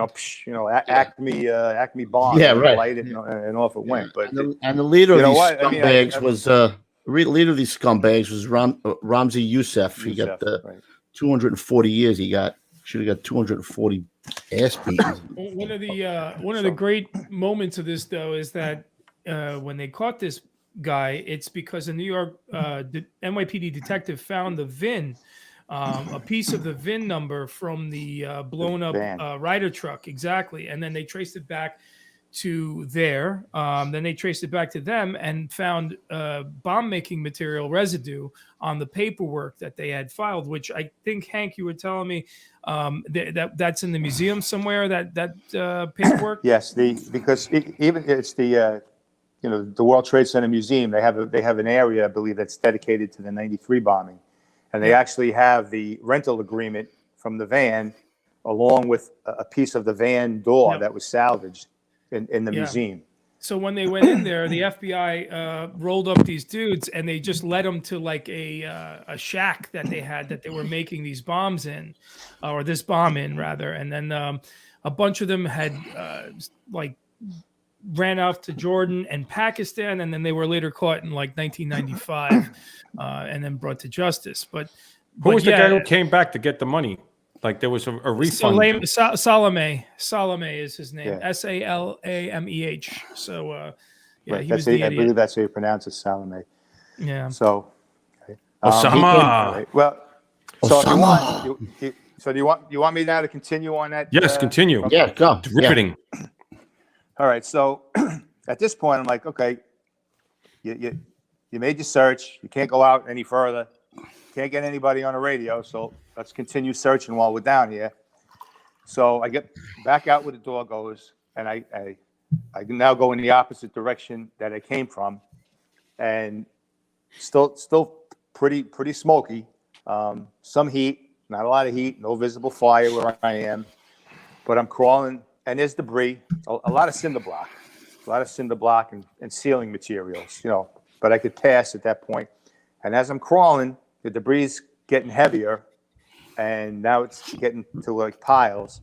Acme bomb. Yeah, right. Light it, and off it went. But and the leader of these scumbags was leader of these scumbags was Ramzi Youssef. He got 240 years. He should have got 240 ass beatings. One of the great moments of this, though, is that when they caught this guy, it's because a New York the NYPD detective found the VIN, a piece of the VIN number from the blown up Ryder truck, exactly, and then they traced it back to there. Then they traced it back to them and found bomb making material residue on the paperwork that they had filed, which I think, Hank, you were telling me that's in the museum somewhere, that paperwork. Yes, because it's the the World Trade Center Museum. They have an area, I believe, that's dedicated to the '93 bombing, and they actually have the rental agreement from the van, along with a piece of the van door that was salvaged in the museum. So when they went in there, the FBI rolled up these dudes, and they just led them to like a shack that they had that they were making these bombs in, or this bomb in rather. And then a bunch of them had ran off to Jordan and Pakistan, and then they were later caught in like 1995 and then brought to justice. But Who was the yeah, guy who came back to get the money? Like there was a refund. Salame is his name. Yeah. Salameh. So yeah, Right. he was the I idiot. believe that's how you pronounce it, Salome. Yeah. So, Osama. right. Well, so if you want, so do you want me now to continue on that? Yes, continue. Yeah, go. Riveting. All right. So at this point, I'm like, okay, you made your search. You can't go out any further. Can't get anybody on the radio. So let's continue searching while we're down here. So I get back out where the door goes, and I now go in the opposite direction that I came from, and still pretty smoky. Some heat, not a lot of heat, no visible fire where I am, but I'm crawling, and there's debris, a lot of cinder block and ceiling materials, but I could pass at that point. And as I'm crawling, the debris is getting heavier, and now it's getting to like piles.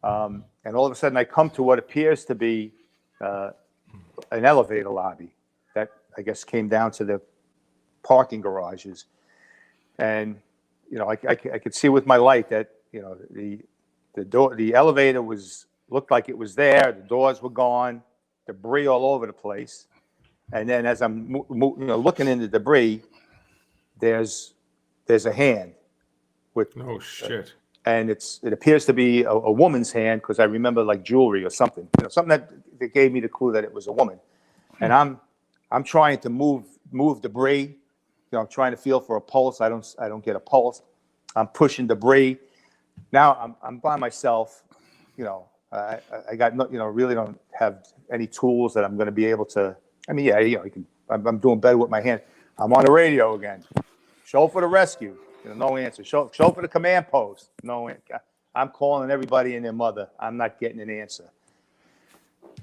And all of a sudden, I come to what appears to be an elevator lobby that I guess came down to the parking garages. And I could see with my light that the elevator looked like it was there. The doors were gone, debris all over the place. And then as I'm looking in the debris, there's a hand with Oh shit. and it appears to be a woman's hand, because I remember like jewelry or something, something that gave me the clue that it was a woman. And I'm trying to move debris. I'm trying to feel for a pulse. I don't get a pulse. I'm pushing debris. Now I'm by myself. I got no, really don't have any tools that I'm going to be able to. I mean, I'm doing better with my hand. I'm on the radio again. Show for the rescue. No answer. Show for the command post. No answer. I'm calling everybody and their mother. I'm not getting an answer.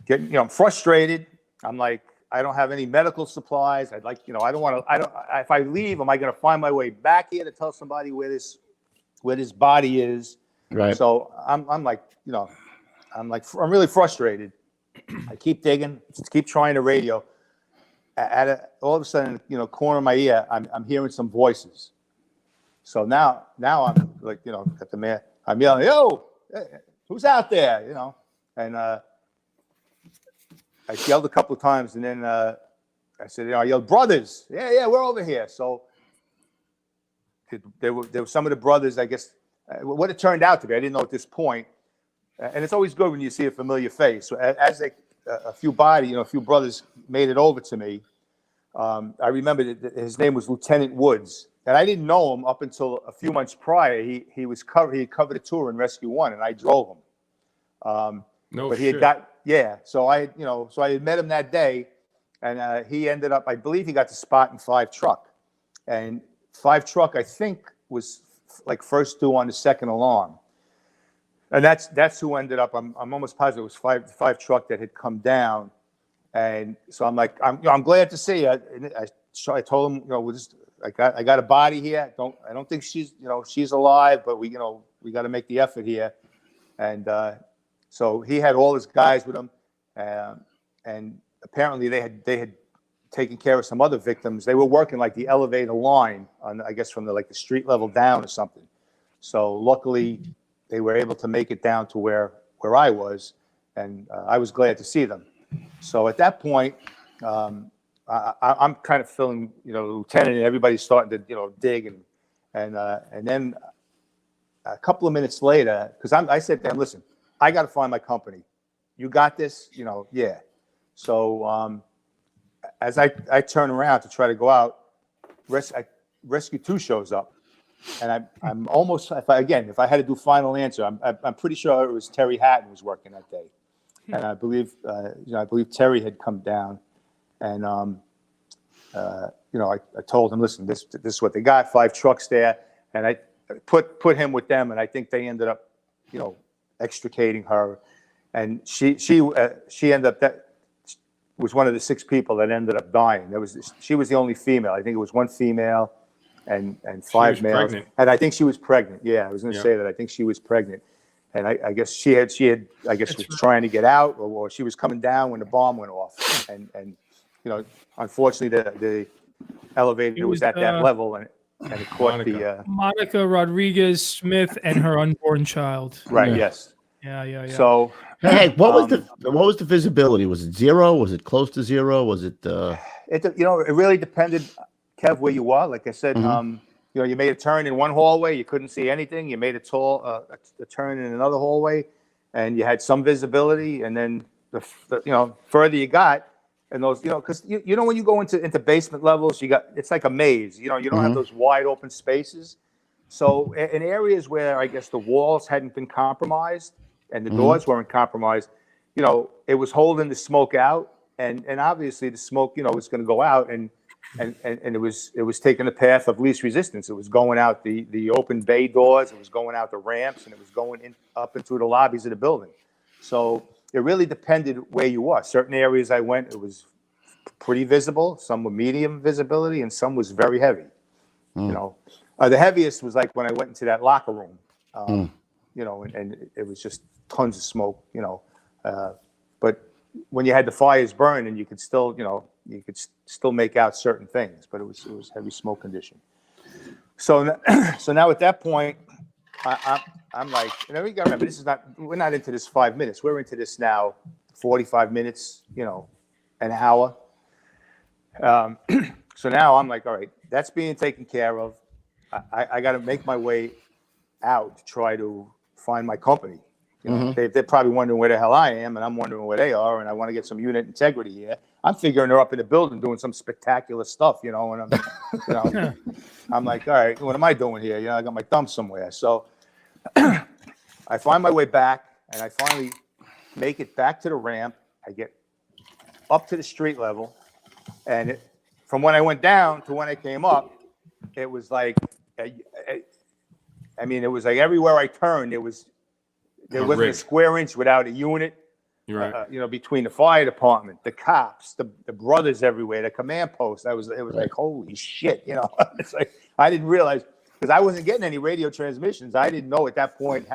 I'm frustrated. I'm like, I don't have any medical supplies. I'd like, I don't want to. If I leave, am I going to find my way back here to tell somebody where this body is? Right. So I'm really frustrated. I keep digging, keep trying to radio. All of a sudden, corner of my ear, I'm hearing some voices. So now I'm like, at the man, I'm yelling, "Yo, who's out there?" And I yelled a couple of times, and then I said, I yelled, "Brothers, yeah, we're over here." So there were some of the brothers, I guess, what it turned out to be, I didn't know at this point. And it's always good when you see a familiar face. So as a few brothers made it over to me, I remember that his name was Lieutenant Woods. And I didn't know him up until a few months prior. He had covered a tour in Rescue 1, and I drove him. But he had so I had met him that day, and he ended up, I believe he got the spot in 5 truck. And 5 truck, I think, was like first due on the second alarm. And that's who ended up, I'm almost positive it was 5 truck that had come down. And so I'm like, I'm glad to see you. I told him, I got a body here. I don't think she's alive, but we got to make the effort here. And so he had all his guys with him, and apparently they had taken care of some other victims. They were working like the elevator line on, I guess, from the street level down or something. So luckily they were able to make it down to where I was, and I was glad to see them. So at that point, I'm kind of feeling, Lieutenant, and everybody's starting to, dig, and then a couple of minutes later, because I said to him, "Listen, I got to find my company. You got this, yeah." So as I turn around to try to go out, Rescue 2 shows up, and I'm almost, if I had to do final answer, I'm pretty sure it was Terry Hatton was working that day, and I believe Terry had come down. And, I told him, "Listen, this is what they got, 5 trucks there." And I put him with them. And I think they ended up, extricating her. And she ended up, that was one of the 6 people that ended up dying. She was the only female. I think it was 1 female and 5 males. Pregnant. And I think she was pregnant. Yeah, I was going to say that. I think she was pregnant. And I guess she had I guess was trying to get out, or she was coming down when the bomb went off. And unfortunately the elevator was at that level, and it caught Monica Rodriguez Smith and her unborn child. Right. Yes. Yeah. So, hey, what was the visibility? Was it zero? Was it close to zero? Was it? It really depended, Kev, where you are. Like I said, you made a turn in one hallway, you couldn't see anything. You made a turn in another hallway, and you had some visibility. And then the further you got, and those, because when you go into basement levels, it's like a maze. You don't have those wide open spaces. So in areas where I guess the walls hadn't been compromised and the doors weren't compromised, it was holding the smoke out, and obviously the smoke, was going to go out, and it was taking the path of least resistance. It was going out the open bay doors, it was going out the ramps, and it was going up into the lobbies of the building. So it really depended where you are. Certain areas I went, it was pretty visible. Some were medium visibility, and some was very heavy. The heaviest was like when I went into that locker room, and it was just tons of smoke, but when you had the fires burn, and you could still make out certain things, but it was heavy smoke condition. So now at that point, I'm like, you got to remember, we're not into this 5 minutes. We're into this now 45 minutes, an hour. So now I'm like, all right, that's being taken care of. I got to make my way out to try to find my company. They're probably wondering where the hell I am, and I'm wondering where they are, and I want to get some unit integrity here. I'm figuring they're up in the building doing some spectacular stuff, and I'm, I'm like, all right, what am I doing here? I got my thumb somewhere. So I find my way back, and I finally make it back to the ramp. I get up to the street level, and from when I went down to when I came up, it was like, it was like everywhere I turned, there wasn't a square inch without a unit. Right. Between the fire department, the cops, the brothers everywhere, the command post. It was like, holy shit, It's like I didn't realize, because I wasn't getting any radio transmissions. I didn't know at that point,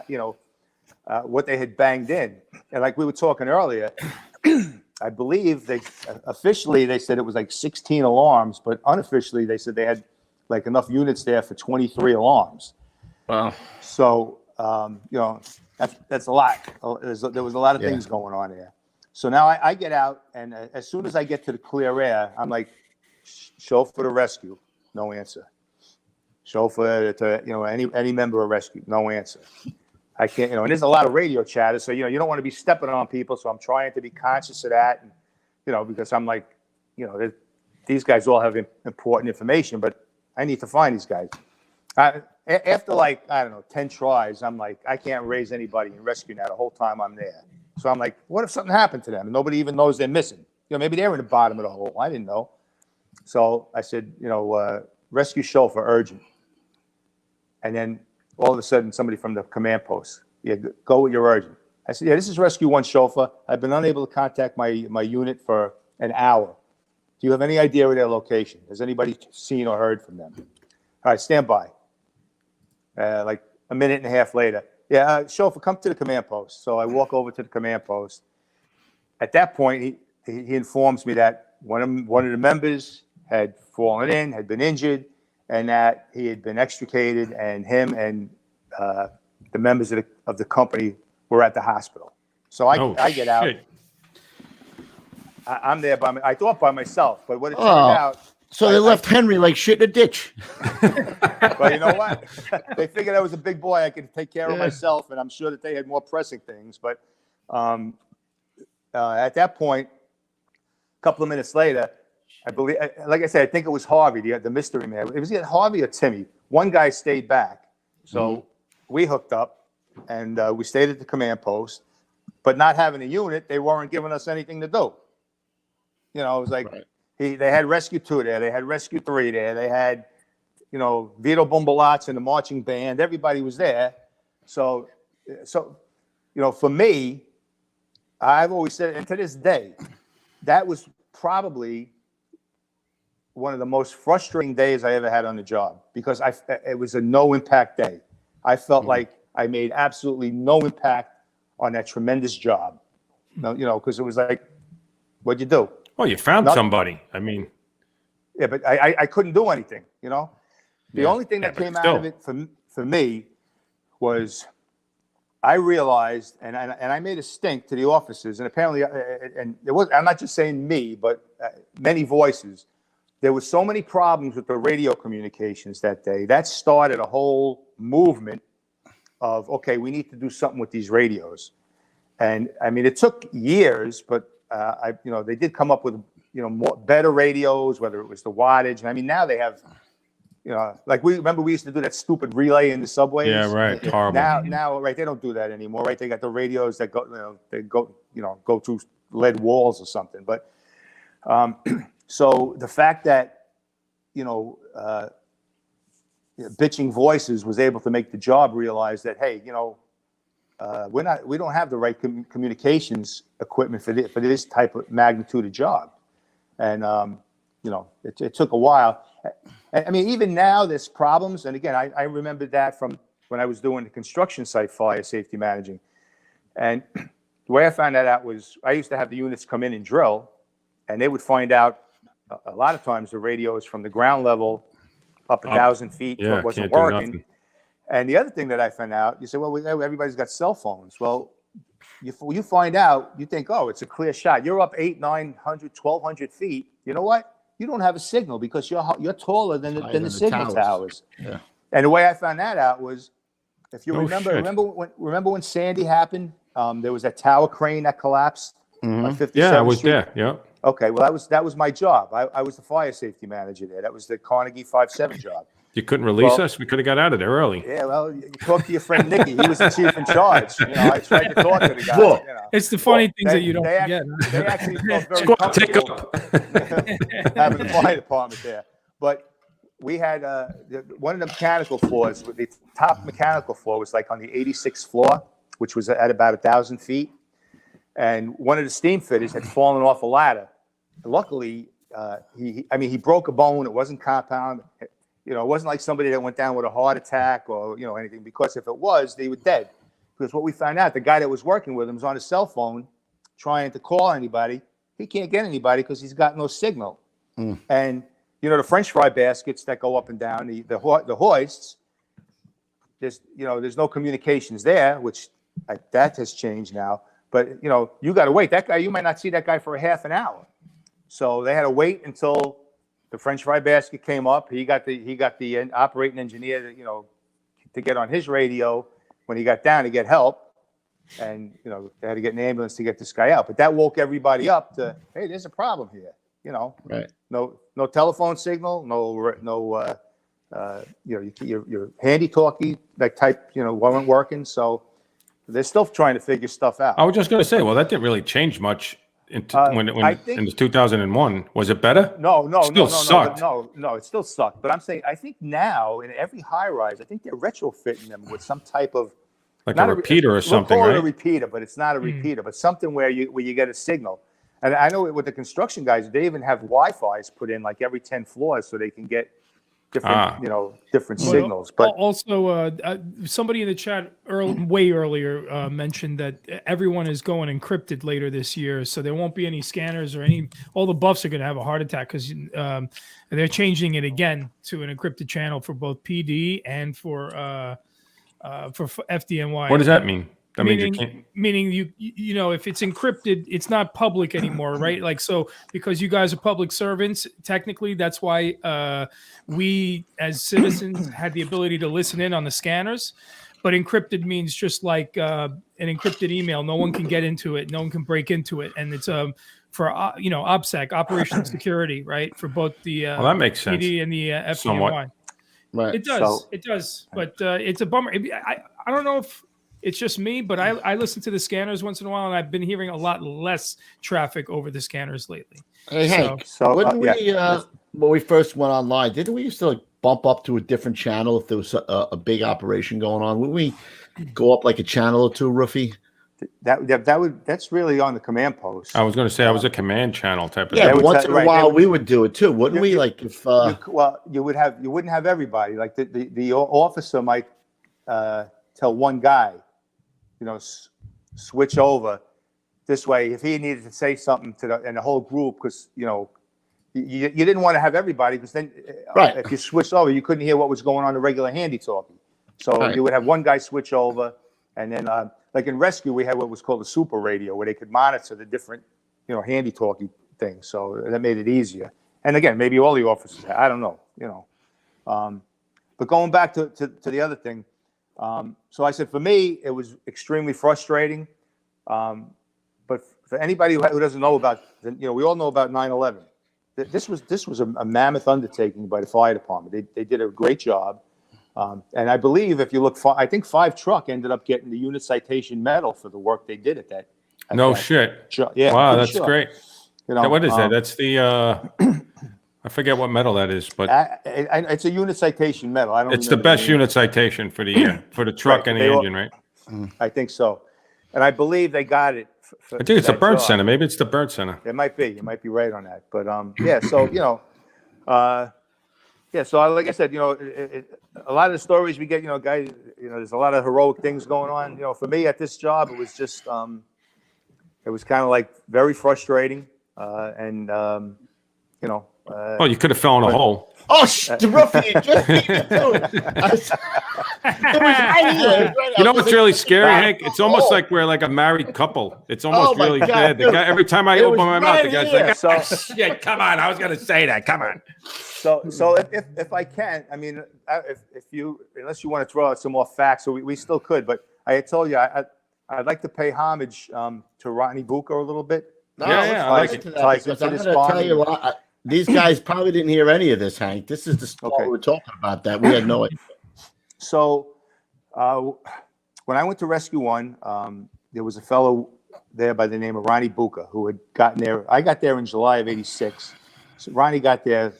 what they had banged in. And like we were talking earlier, I believe officially they said it was like 16 alarms, but unofficially they said they had like enough units there for 23 alarms. Wow. So that's a lot. There was a lot of things going on there. So now I get out, and as soon as I get to the clear air, I'm like, chauffeur to rescue, no answer. Chauffeur to any member of rescue, no answer. I can't, and there's a lot of radio chatter, so you don't want to be stepping on people. So I'm trying to be conscious of that, and because I'm like, these guys all have important information, but I need to find these guys. After 10 tries, I'm like, I can't raise anybody and rescue now the whole time I'm there. So I'm like, what if something happened to them and nobody even knows they're missing? Maybe they're in the bottom of the hole. I didn't know. So I said, rescue chauffeur urgent. And then all of a sudden, somebody from the command post, go with your urgent. I said, this is rescue 1 chauffeur. I've been unable to contact my unit for an hour. Do you have any idea of their location? Has anybody seen or heard from them? All right, stand by. Like a minute and a half later, chauffeur, come to the command post. So I walk over to the command post. At that point, he informs me that one of the members had fallen in, had been injured, and that he had been extricated, and him and the members of the company were at the hospital. So I get out. I'm there I thought by myself, but what it turned out. So they left Henry like shit in a ditch. But you know what? They figured I was a big boy. I could take care of myself, and I'm sure that they had more pressing things. But at that point, a couple of minutes later, I believe, like I said, I think it was Harvey, the mystery man. It was either Harvey or Timmy. One guy stayed back. So we hooked up, and we stayed at the command post. But not having a unit, they weren't giving us anything to do. It was like... Right. They had Rescue 2 there. They had Rescue 3 there. They had, Vito Bumbalats and the marching band. Everybody was there. So, for me, I've always said, and to this day, that was probably one of the most frustrating days I ever had on the job, because it was a no impact day. I felt like I made absolutely no impact on that tremendous job. No, because it was like, what'd you do? Well, you found Nothing. somebody. I mean, Yeah, but I couldn't do anything. The only thing that came out of it for me was I realized, and I made a stink to the officers, and apparently, and it was, I'm not just saying me, but many voices. There were so many problems with the radio communications that day. That started a whole movement of, okay, we need to do something with these radios. And I mean, it took years, but they did come up with better radios, whether it was the wattage. And I mean, now they have, like we used to do that stupid relay in the subways. yeah, right. Horrible. Now, right, they don't do that anymore, right? They got the radios that go through lead walls or something. But so the fact that bitching voices was able to make the job realize that, hey, we don't have the right communications equipment for this type of magnitude of job, and it took a while. I mean, even now there's problems, and again, I remember that from when I was doing the construction site fire safety managing, and the way I found that out was I used to have the units come in and drill, and they would find out a lot of times the radios from the ground level up 1,000 feet wasn't working. And the other thing that I found out, you say, well, everybody's got cell phones. Well, you find out, you think, oh, it's a clear shot. You're up 800, 900, 1,200 feet. You know what? You don't have a signal because you're taller than the signal towers. Yeah. And the way I found that out was, if you remember when Sandy happened, there was that tower crane that collapsed on 57th Yeah, I was Street. there. Yeah. Okay, well, that was my job. I was the fire safety manager there. That was the Carnegie 5-7 job. You couldn't release us? We could have got out of there early. Yeah, well, you talk to your friend Nicky. He was the chief in charge. I tried to talk to the guy. Cool. It's the funny things that you don't forget. They actually felt very comfortable having the fire department there. But we had one of the mechanical floors. The top mechanical floor was like on the 86th floor, which was at about 1,000 feet. And one of the steam fitters had fallen off a ladder. Luckily, he broke a bone. It wasn't compound. It wasn't like somebody that went down with a heart attack or, anything, because if it was, they were dead. Because what we found out, the guy that was working with him was on his cell phone trying to call anybody. He can't get anybody because he's got no signal. And, the French fry baskets that go up and down, the hoists, there's no communications there, which that has changed now. But, you got to wait. That guy, you might not see that guy for a half an hour. So they had to wait until the French fry basket came up. He got the operating engineer to get on his radio when he got down to get help, and they had to get an ambulance to get this guy out. But that woke everybody up to, hey, there's a problem here. Right. No telephone signal, no your handy talkie that type wasn't working. So they're still trying to figure stuff out. I was just going to say, well, that didn't really change much in 2001. Was it better? No, sucked. No, it still sucked. But I'm saying, I think now in every high rise, I think they're retrofitting them with some type of like a repeater or something, we'll call right? it a repeater, but it's not a repeater, but something where you get a signal. And I know with the construction guys, they even have Wi-Fi's put in like every 10 floors so they can get different signals. But also, somebody in the chat way earlier mentioned that everyone is going encrypted later this year, so there won't be any scanners or all the buffs are going to have a heart attack because they're changing it again to an encrypted channel for both PD and for FDNY. What does that mean? Meaning you if it's encrypted, it's not public anymore, right? Like, so because you guys are public servants, technically that's why we as citizens had the ability to listen in on the scanners. But encrypted means just like an encrypted email. No one can get into it. No one can break into it. And it's for OPSEC, operational security, right? For both the well, that makes sense. PD and the FDNY. Somewhat. Right. It does. But it's a bummer. I don't know if it's just me, but I listen to the scanners once in a while, and I've been hearing a lot less traffic over the scanners lately. Hey, Hank, when we first went online, didn't we used to bump up to a different channel if there was a big operation going on? Wouldn't we go up like a channel or two, Roofy? That's really on the command post. I was going to say I was a command channel type of thing. thing. Once in a while we would do it too, wouldn't we? Like if you wouldn't have everybody. Like the officer might tell one guy, switch over this way if he needed to say something to the whole group, because you didn't want to have everybody, because then Right. if you switched over, you couldn't hear what was going on in the regular handy talkie. So Right. you would have one guy switch over, and then like in rescue, we had what was called a super radio, where they could monitor the different handy talkie things. So that made it easier. And again, maybe all the officers, I don't know, but going back to the other thing, so I said, for me, it was extremely frustrating. But for anybody who doesn't know about, we all know about 9/11. This was a mammoth undertaking by the fire department. They did a great job. And I believe if you look, I think 5 truck ended up getting the unit citation medal for the work they did at that. No shit. Yeah. Wow, that's sure. great. What is that? That's the I forget what medal that is, but it's a unit citation medal. I don't. It's the best unit citation for the truck and the engine, right? I think so, and I believe they got it. I think it's the Burn Center. Maybe it's the Burn Center. It might be. You might be right on that. But yeah. So So like I said, a lot of the stories we get, guys, there's a lot of heroic things going on. For me at this job, it was just, it was kind of like very frustrating, and Oh, you could have fell in a hole. Oh, the rookie just beat me to it. It was right here. You know what's really scary, Hank? It's almost like we're like a married couple. It's almost really God, bad. The guy, every time I open my mouth, the guy's like, So- "Shit, come on! I was gonna say that. Come on." So if I can, I mean, if you, unless you want to throw out some more facts, so we still could, but I had told you I'd like to pay homage to Ronnie Bucca a little bit. No, Yeah, let's I get like to it. that, Ties because into I'm this going to tell bonding. you what, these guys probably didn't hear any of this, Hank. This is the spot Okay. we were talking about that. We had no idea. So when I went to Rescue 1, there was a fellow there by the name of Ronnie Bucca who had gotten there. I got there in July of '86. So Ronnie got there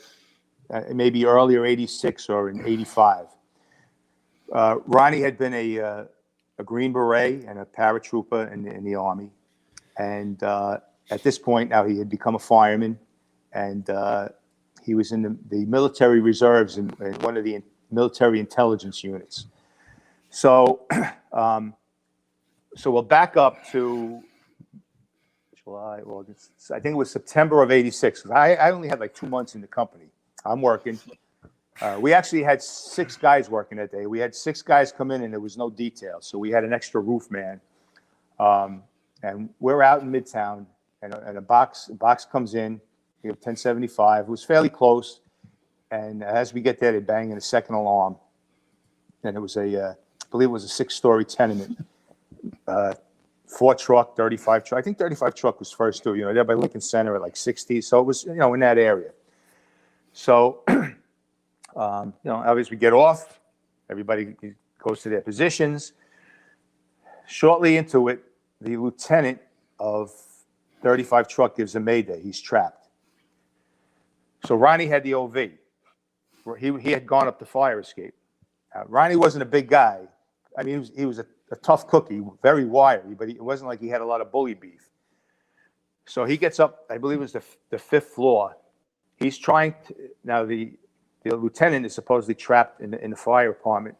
maybe earlier, '86 or in '85. Ronnie had been a Green Beret and a paratrooper in the Army. And at this point now he had become a fireman, and he was in the military reserves in one of the military intelligence units. So, so we'll back up to July, August. I think it was September of '86. I only had like 2 months in the company. I'm working. We actually had 6 guys working that day. We had 6 guys come in, and there was no detail, so we had an extra roof man. And we're out in Midtown, and a box comes in. We have 1075. It was fairly close, and as we get there, they bang in a second alarm, and it was I believe it was a 6-story tenement. 4 truck, 35 truck. I think 35 truck was first too. There by Lincoln Center at like 60. So it was, in that area. So, obviously we get off. Everybody goes to their positions. Shortly into it, the lieutenant of 35 truck gives a mayday. He's trapped. So Ronnie had the OV. He had gone up the fire escape. Ronnie wasn't a big guy. I mean, he was a tough cookie, very wiry, but it wasn't like he had a lot of bully beef. So he gets up, I believe it was the 5th floor. He's trying to, now the lieutenant is supposedly trapped in the fire apartment,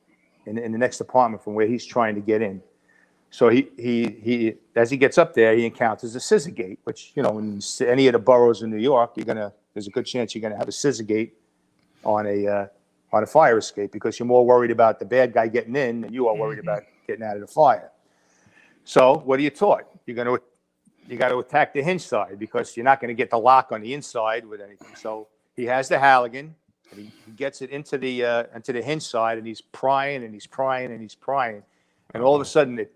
in the next apartment from where he's trying to get in. So he as he gets up there, he encounters a scissor gate, which, in any of the boroughs in New York, there's a good chance you're gonna have a scissor gate on a fire escape, because you're more worried about the bad guy getting in than you are worried about getting out of the fire. So what are you taught? You got to attack the hinge side, because you're not going to get the lock on the inside with anything. So he has the Halligan, and he gets it into the hinge side, and he's prying and he's prying and he's prying, and all of a sudden it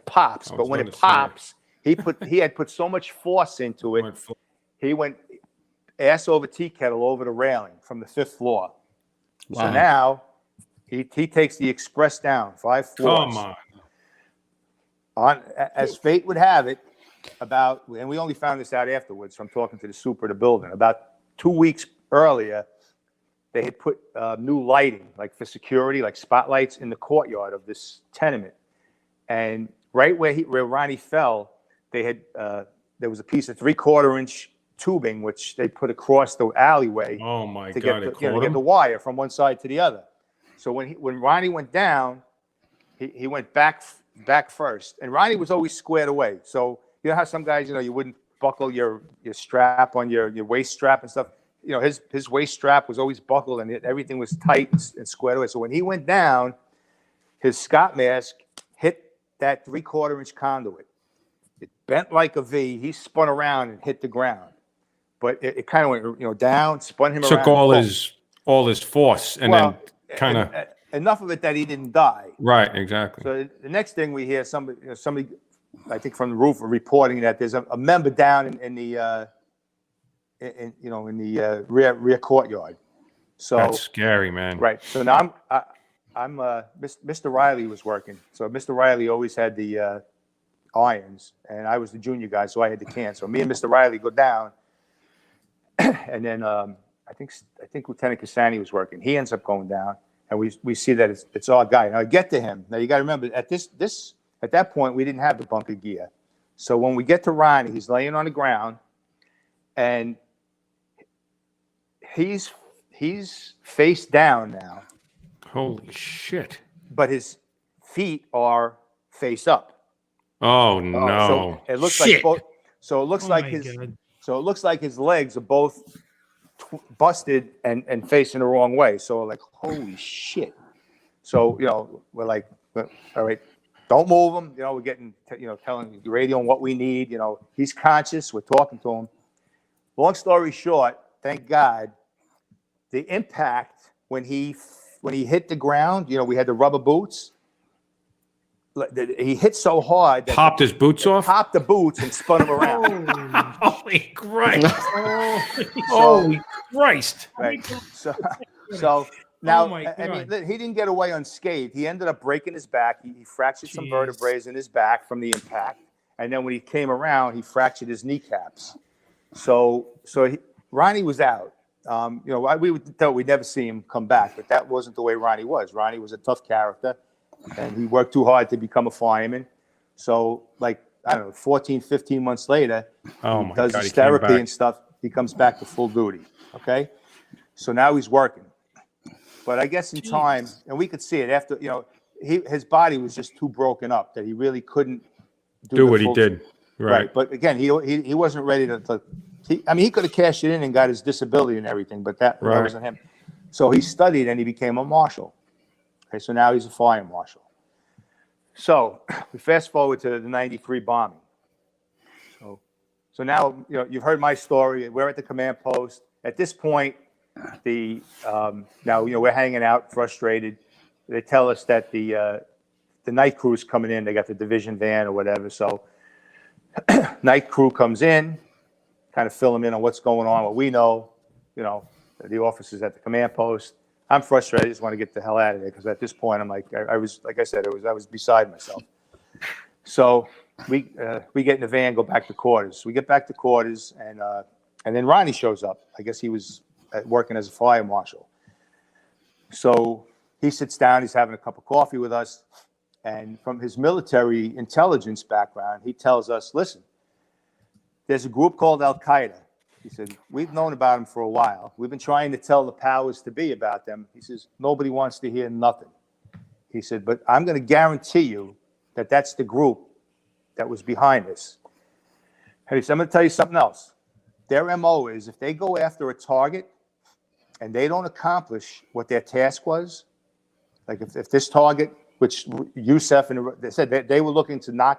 pops. But when it pops, he had put so much force into it, he went ass over tea kettle over the railing from the 5th floor. Wow. So now he takes the express down 5 floors. Come on. As fate would have it, and we only found this out afterwards from talking to the super of the building, about 2 weeks earlier, they had put new lighting, like for security, like spotlights in the courtyard of this tenement. And right where Ronnie fell, they had there was a piece of 3/4 inch tubing which they put across the alleyway. Oh my to God! get the wire from one side to the other. So when Ronnie went down, he went back first, and Ronnie was always squared away. So you know how some guys, you wouldn't buckle your strap on your waist strap and stuff. His waist strap was always buckled, and everything was tight and squared away. So when he went down, his Scott mask hit that 3/4 inch conduit. It bent like a V. He spun around and hit the ground, but it kind of went down, spun him Took around. all his force, and then kind of enough of it that he didn't die. Right, exactly. So the next thing we hear, somebody, I think from the roof, reporting that there's a member down in the rear courtyard. So that's scary, man. Right. So now I'm Mr. Riley was working. So Mr. Riley always had the irons, and I was the junior guy, so I had the can. So me and Mr. Riley go down, and then I think Lieutenant Cassani was working. He ends up going down, and we see that it's our guy. Now I get to him. Now you got to remember at that point we didn't have the bunker gear. So when we get to Ronnie, he's laying on the ground, and he's face down now. Holy shit! But his feet are face up. Oh no! So it looks like both. So it looks Oh like my his. God. So it looks like his legs are both busted and facing the wrong way. So like, holy shit! So we're like, all right, don't move him. We're getting telling the radio what we need. He's conscious. We're talking to him. Long story short, thank God, the impact when he hit the ground. We had the rubber boots. He hit so hard that Popped his boots off. Popped the boots and spun him around. Holy Christ! Holy Christ! Right. So now, Oh my I mean, God. he didn't get away unscathed. He ended up breaking his back. He fractured some Jeez. vertebrae in his back from the impact, and then when he came around, he fractured his kneecaps. So Ronnie was out. We thought we'd never see him come back, but that wasn't the way Ronnie was. Ronnie was a tough character, and he worked too hard to become a fireman. So, 14, 15 months later, he does his therapy and stuff. He comes back to full duty. Okay, so now he's working. But I guess in time, and we could see it after. His body was just too broken up that he really couldn't do what he did. Right. But again, he wasn't ready to. He could have cashed it in and got his disability and everything, but that wasn't him. So he studied and he became a marshal. Okay, so now he's a fire marshal. So we fast forward to the '93 bombing. So now you've heard my story. We're at the command post. At this point, now we're hanging out, frustrated. They tell us that the night crew's coming in. They got the division van or whatever. So night crew comes in, kind of fill them in on what's going on, what we know. The officers at the command post. I'm frustrated. I just want to get the hell out of there because at this point, I'm like, I was beside myself. So we get in the van, go back to quarters. We get back to quarters, and then Ronnie shows up. I guess he was working as a fire marshal. So he sits down. He's having a cup of coffee with us, and from his military intelligence background, he tells us, "Listen, there's a group called Al Qaeda." He said, "We've known about them for a while. We've been trying to tell the powers to be about them." He says, "Nobody wants to hear nothing." He said, "But I'm going to guarantee you that that's the group that was behind this." He said, "I'm going to tell you something else. Their MO is if they go after a target and they don't accomplish what their task was, like if this target, which Youssef and they said they were looking to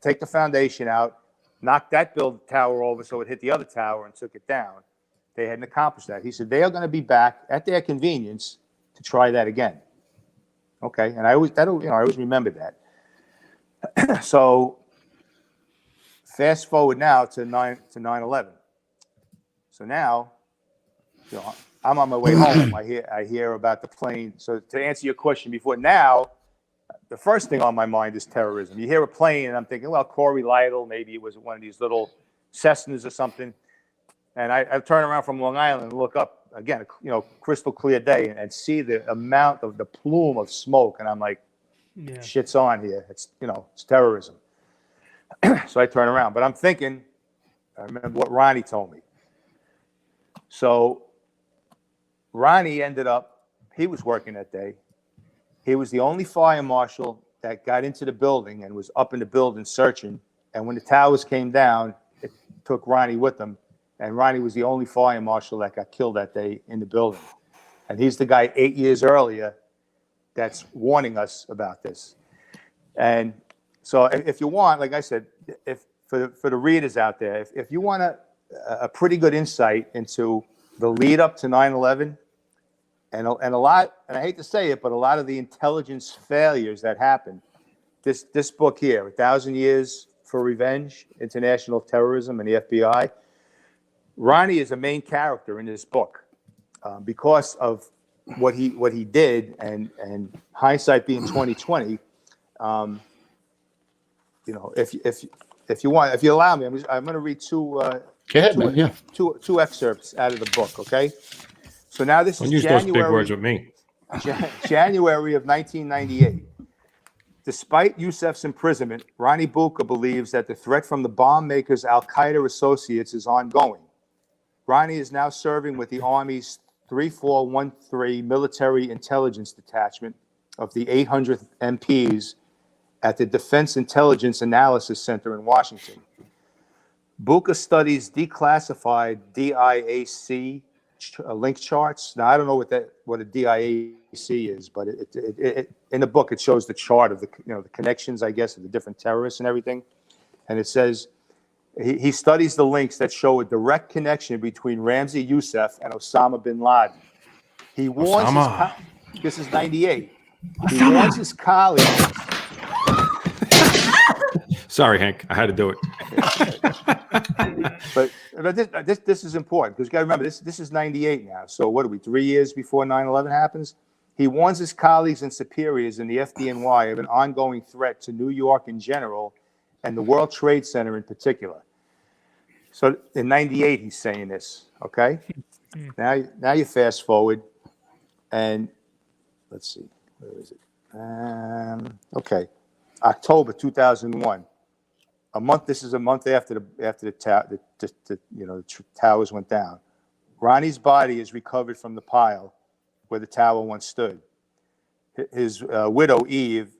take the foundation out, knocked that tower over so it hit the other tower and took it down. They hadn't accomplished that." He said, "They are going to be back at their convenience to try that again." Okay, and I always remember that. So fast forward now to 9/11. So now, I'm on my way home. I hear about the plane. So to answer your question before, now the first thing on my mind is terrorism. You hear a plane, and I'm thinking, well, Corey Lytle, maybe it was one of these little Cessnas or something. And I turn around from Long Island and look up again, crystal clear day, and see the amount of the plume of smoke, and I'm like, shit's on here. It's terrorism. So I turn around, but I'm thinking, I remember what Ronnie told me. So Ronnie ended up, he was working that day. He was the only fire marshal that got into the building and was up in the building searching. And when the towers came down, it took Ronnie with them. And Ronnie was the only fire marshal that got killed that day in the building. And he's the guy 8 years earlier that's warning us about this. And so if you want, like I said, if for the readers out there, if you want a pretty good insight into the lead up to 9/11 and a lot, and I hate to say it, but a lot of the intelligence failures that happened, this book here, 1,000 Years for Revenge, International Terrorism and the FBI, Ronnie is a main character in this book because of what he did, and hindsight being 2020. You know, if you want, if you allow me, I'm going to read two excerpts out of the book. Okay, so now this is Use those big words with me. January of 1998. Despite Yusef's imprisonment, Ronnie Bucca believes that the threat from the bomb makers Al-Qaeda associates is ongoing. Ronnie is now serving with the Army's 3413 Military Intelligence Detachment of the 800th MPs at the Defense Intelligence Analysis Center in Washington. Bucca studies declassified DIAC link charts. Now, I don't know what a DIAC is, but it in the book it shows the chart of the connections, I guess, of the different terrorists and everything. And it says he studies the links that show a direct connection between Ramzi Youssef and Osama bin Laden. He warns this is 98. He warns his colleagues. Sorry, Hank. I had to do it. But this is important because you got to remember this is 98 now. So what are we, 3 years before 9/11 happens? He warns his colleagues and superiors in the FDNY of an ongoing threat to New York in general and the World Trade Center in particular. So in 98, he's saying this, okay? Now you fast forward, and let's see, where is it? Okay, October 2001. This is a month after the towers went down. Ronnie's body is recovered from the pile where the tower once stood. His widow, Eve,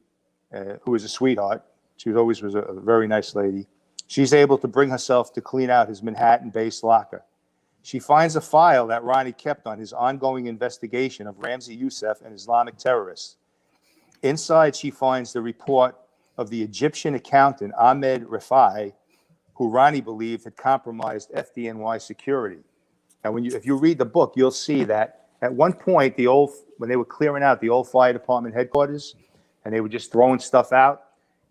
who was a sweetheart, she always was a very nice lady, she's able to bring herself to clean out his Manhattan-based locker. She finds a file that Ronnie kept on his ongoing investigation of Ramzi Youssef and Islamic terrorists. Inside, she finds the report of the Egyptian accountant Ahmed Rifai, who Ronnie believed had compromised FDNY security. And if you read the book, you'll see that at one point, when they were clearing out the old fire department headquarters, and they were just throwing stuff out,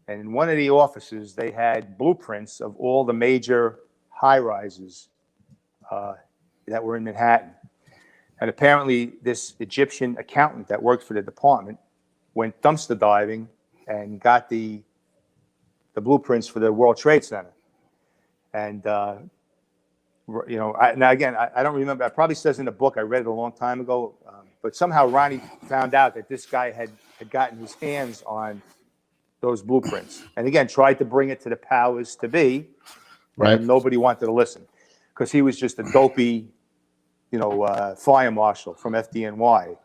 and in one of the offices, they had blueprints of all the major high-rises that were in Manhattan. And apparently, this Egyptian accountant that worked for the department went dumpster diving and got the blueprints for the World Trade Center. And, now again, I don't remember. It probably says in the book, I read it a long time ago, but somehow Ronnie found out that this guy had gotten his hands on those blueprints. And again, tried to bring it to the powers to be, right? And nobody wanted to listen because he was just a dopey, fire marshal from FDNY.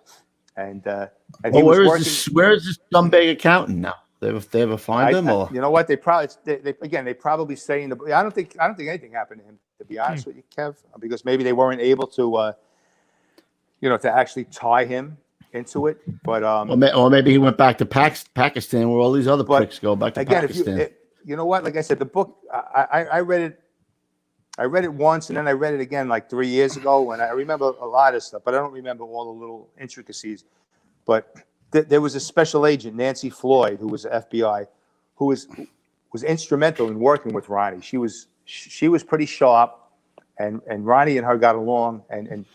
And he was working. Where is this scumbag accountant now? They ever find him? Or? You know what? They probably say in the. I don't think anything happened to him, to be honest with you, Kev, because maybe they weren't able to, to actually tie him into it. But or maybe he went back to Pakistan, where all these other pricks go back to Pakistan. You know what? Like I said, the book I read it. I read it once, and then I read it again like 3 years ago, and I remember a lot of stuff, but I don't remember all the little intricacies. But there was a special agent, Nancy Floyd, who was FBI, who was instrumental in working with Ronnie. She was pretty sharp, and Ronnie and her got along and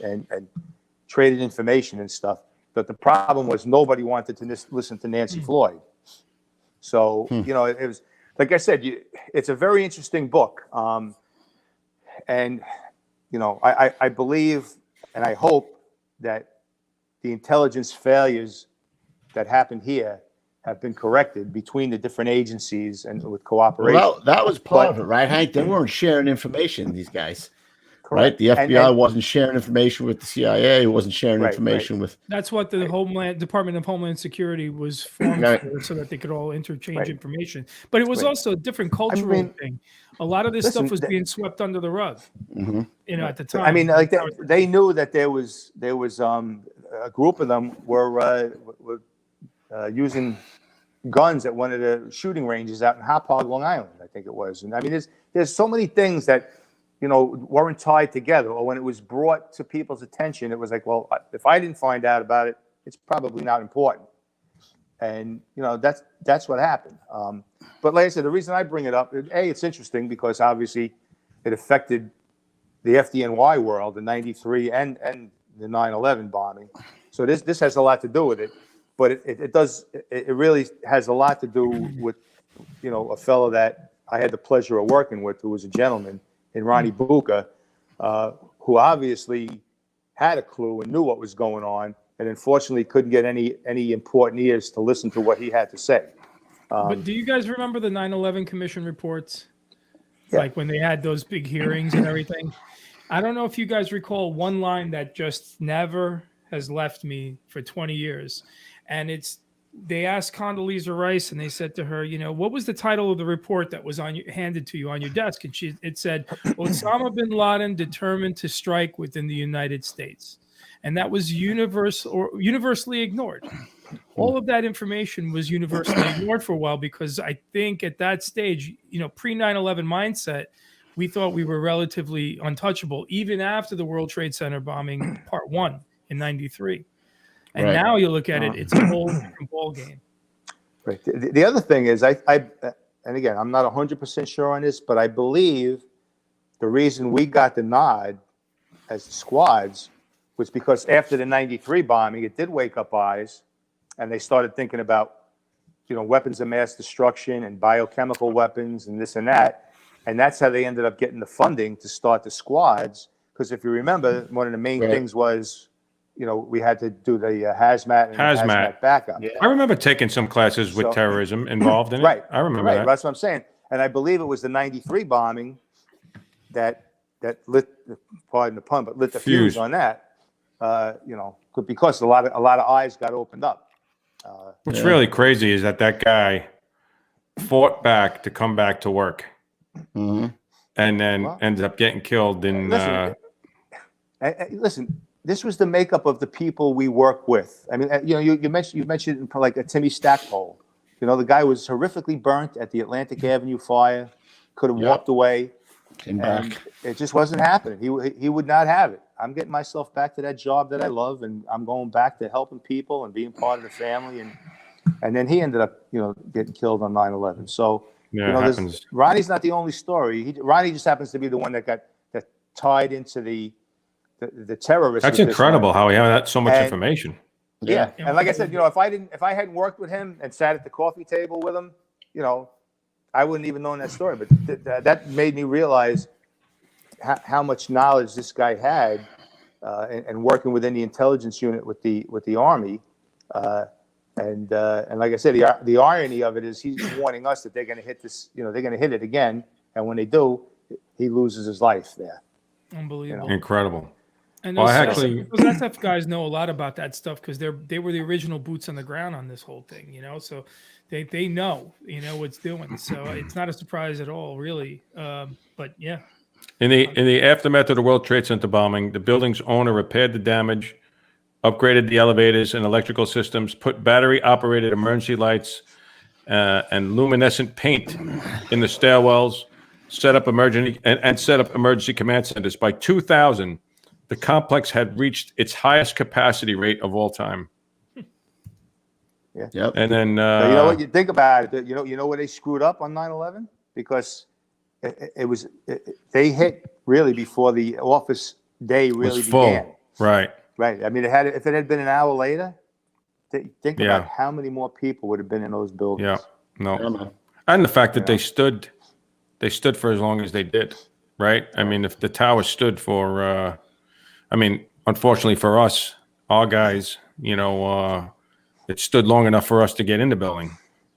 traded information and stuff. But the problem was nobody wanted to listen to Nancy Floyd. So it was, like I said, it's a very interesting book. And, I believe and I hope that the intelligence failures that happened here have been corrected between the different agencies and with cooperation. Well, that was part of it, right, Hank? They weren't sharing information, these guys. right? The FBI wasn't sharing information with the CIA. It wasn't sharing information with. That's what the Department of Homeland Security was formed for, so that they could all interchange information. But it was also a different cultural thing. A lot of this stuff was being swept under the rug, at the time. I mean, like they knew that there was a group of them were using guns at one of the shooting ranges out in Hauppauge, Long Island, I think it was. And I mean, there's so many things that, weren't tied together, or when it was brought to people's attention, it was like, well, if I didn't find out about it, it's probably not important. And, that's what happened. But like I said, the reason I bring it up, it's interesting because obviously it affected the FDNY world in 93 and the 9/11 bombing. So this has a lot to do with it. But it really has a lot to do with, a fellow that I had the pleasure of working with, who was a gentleman, in Ronnie Bucca, who obviously had a clue and knew what was going on, and unfortunately couldn't get any important ears to listen to what he had to say. But do you guys remember the 9/11 Commission reports? Yeah. Like when they had those big hearings and everything? I don't know if you guys recall one line that just never has left me for 20 years. And they asked Condoleezza Rice, and they said to her, what was the title of the report that was handed to you on your desk? And it said, Osama bin Laden determined to strike within the United States. And that was universally ignored. All of that information was universally ignored for a while, because I think at that stage, pre 9/11 mindset, we thought we were relatively untouchable, even after the World Trade Center bombing part 1 in 93. And now you look at it, it's a whole different ball game. Right. The other thing is, and again, I'm not 100% sure on this, but I believe the reason we got the nod as the squads was because after the 93 bombing, it did wake up eyes, and they started thinking about, weapons of mass destruction and biochemical weapons and this and that. And that's how they ended up getting the funding to start the squads. Because if you remember, one of the main things was, we had to do the hazmat and hazmat backup. Yeah. I remember taking some classes with terrorism involved in it. Right. I remember that. That's what I'm saying. And I believe it was the 93 bombing that lit, pardon the pun, but lit the fuse on that. Because a lot of eyes got opened up. What's really crazy is that guy fought back to come back to work, and then ended up getting killed in. Listen. This was the makeup of the people we work with. I mean, you mentioned like a Timmy Stackpole. The guy was horrifically burnt at the Atlantic Avenue fire. Could have walked away. Came back. It just wasn't happening. He would not have it. I'm getting myself back to that job that I love, and I'm going back to helping people and being part of the family. And then he ended up, getting killed on 9/11. So Ronnie's not the only story. Ronnie just happens to be the one that tied into the terrorists. That's incredible how he had so much information. Yeah. And like I said, if I hadn't worked with him and sat at the coffee table with him, I wouldn't even know that story. But that made me realize how much knowledge this guy had, and working within the intelligence unit with the Army. And like I said, the irony of it is he's warning us that they're going to hit this. They're going to hit it again, and when they do, he loses his life there. Unbelievable. Incredible. And those SF guys know a lot about that stuff, because they were the original boots on the ground on this whole thing, so they know, what's doing. So it's not a surprise at all, really. But yeah. In the aftermath of the World Trade Center bombing, the building's owner repaired the damage, upgraded the elevators and electrical systems, put battery-operated emergency lights and luminescent paint in the stairwells, set up emergency command centers. By 2000. The complex had reached its highest capacity rate of all time. Yeah. Yep. And then what you think about it, you know where they screwed up on 9/11? Because they hit really before the office day really began. Right. Right. I mean, if it had been an hour later, think about how many more people would have been in those buildings. Yeah. No. And the fact that they stood for as long as they did. Right. I mean, if the tower stood for unfortunately for us, our guys, it stood long enough for us to get in the building,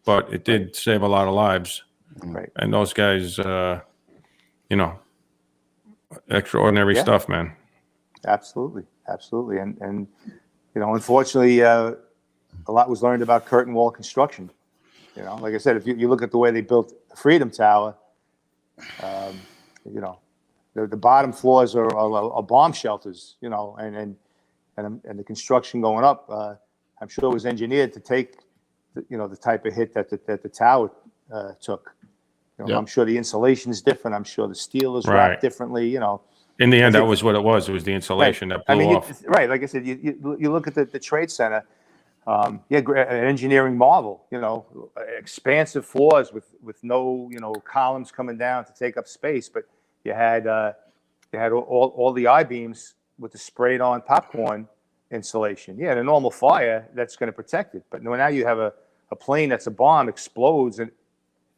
but it did save a lot of lives. Right. And those guys, extraordinary Yeah. stuff, man. Absolutely. And unfortunately, a lot was learned about curtain wall construction. Like I said, if you look at the way they built the Freedom Tower, the bottom floors are bomb shelters, and the construction going up, I'm sure it was engineered to take, the type of hit that the tower took. Yep. I'm sure the insulation is different. I'm sure the steel is Right. wrapped differently. In the end, that was what it was. It was the insulation that blew off. Right. Like I said, you look at the Trade Center. An engineering marvel. Expansive floors with no columns coming down to take up space, but you had all the I-beams with the sprayed on popcorn insulation. Yeah, in a normal fire that's going to protect it, but now you have a plane that's a bomb explodes and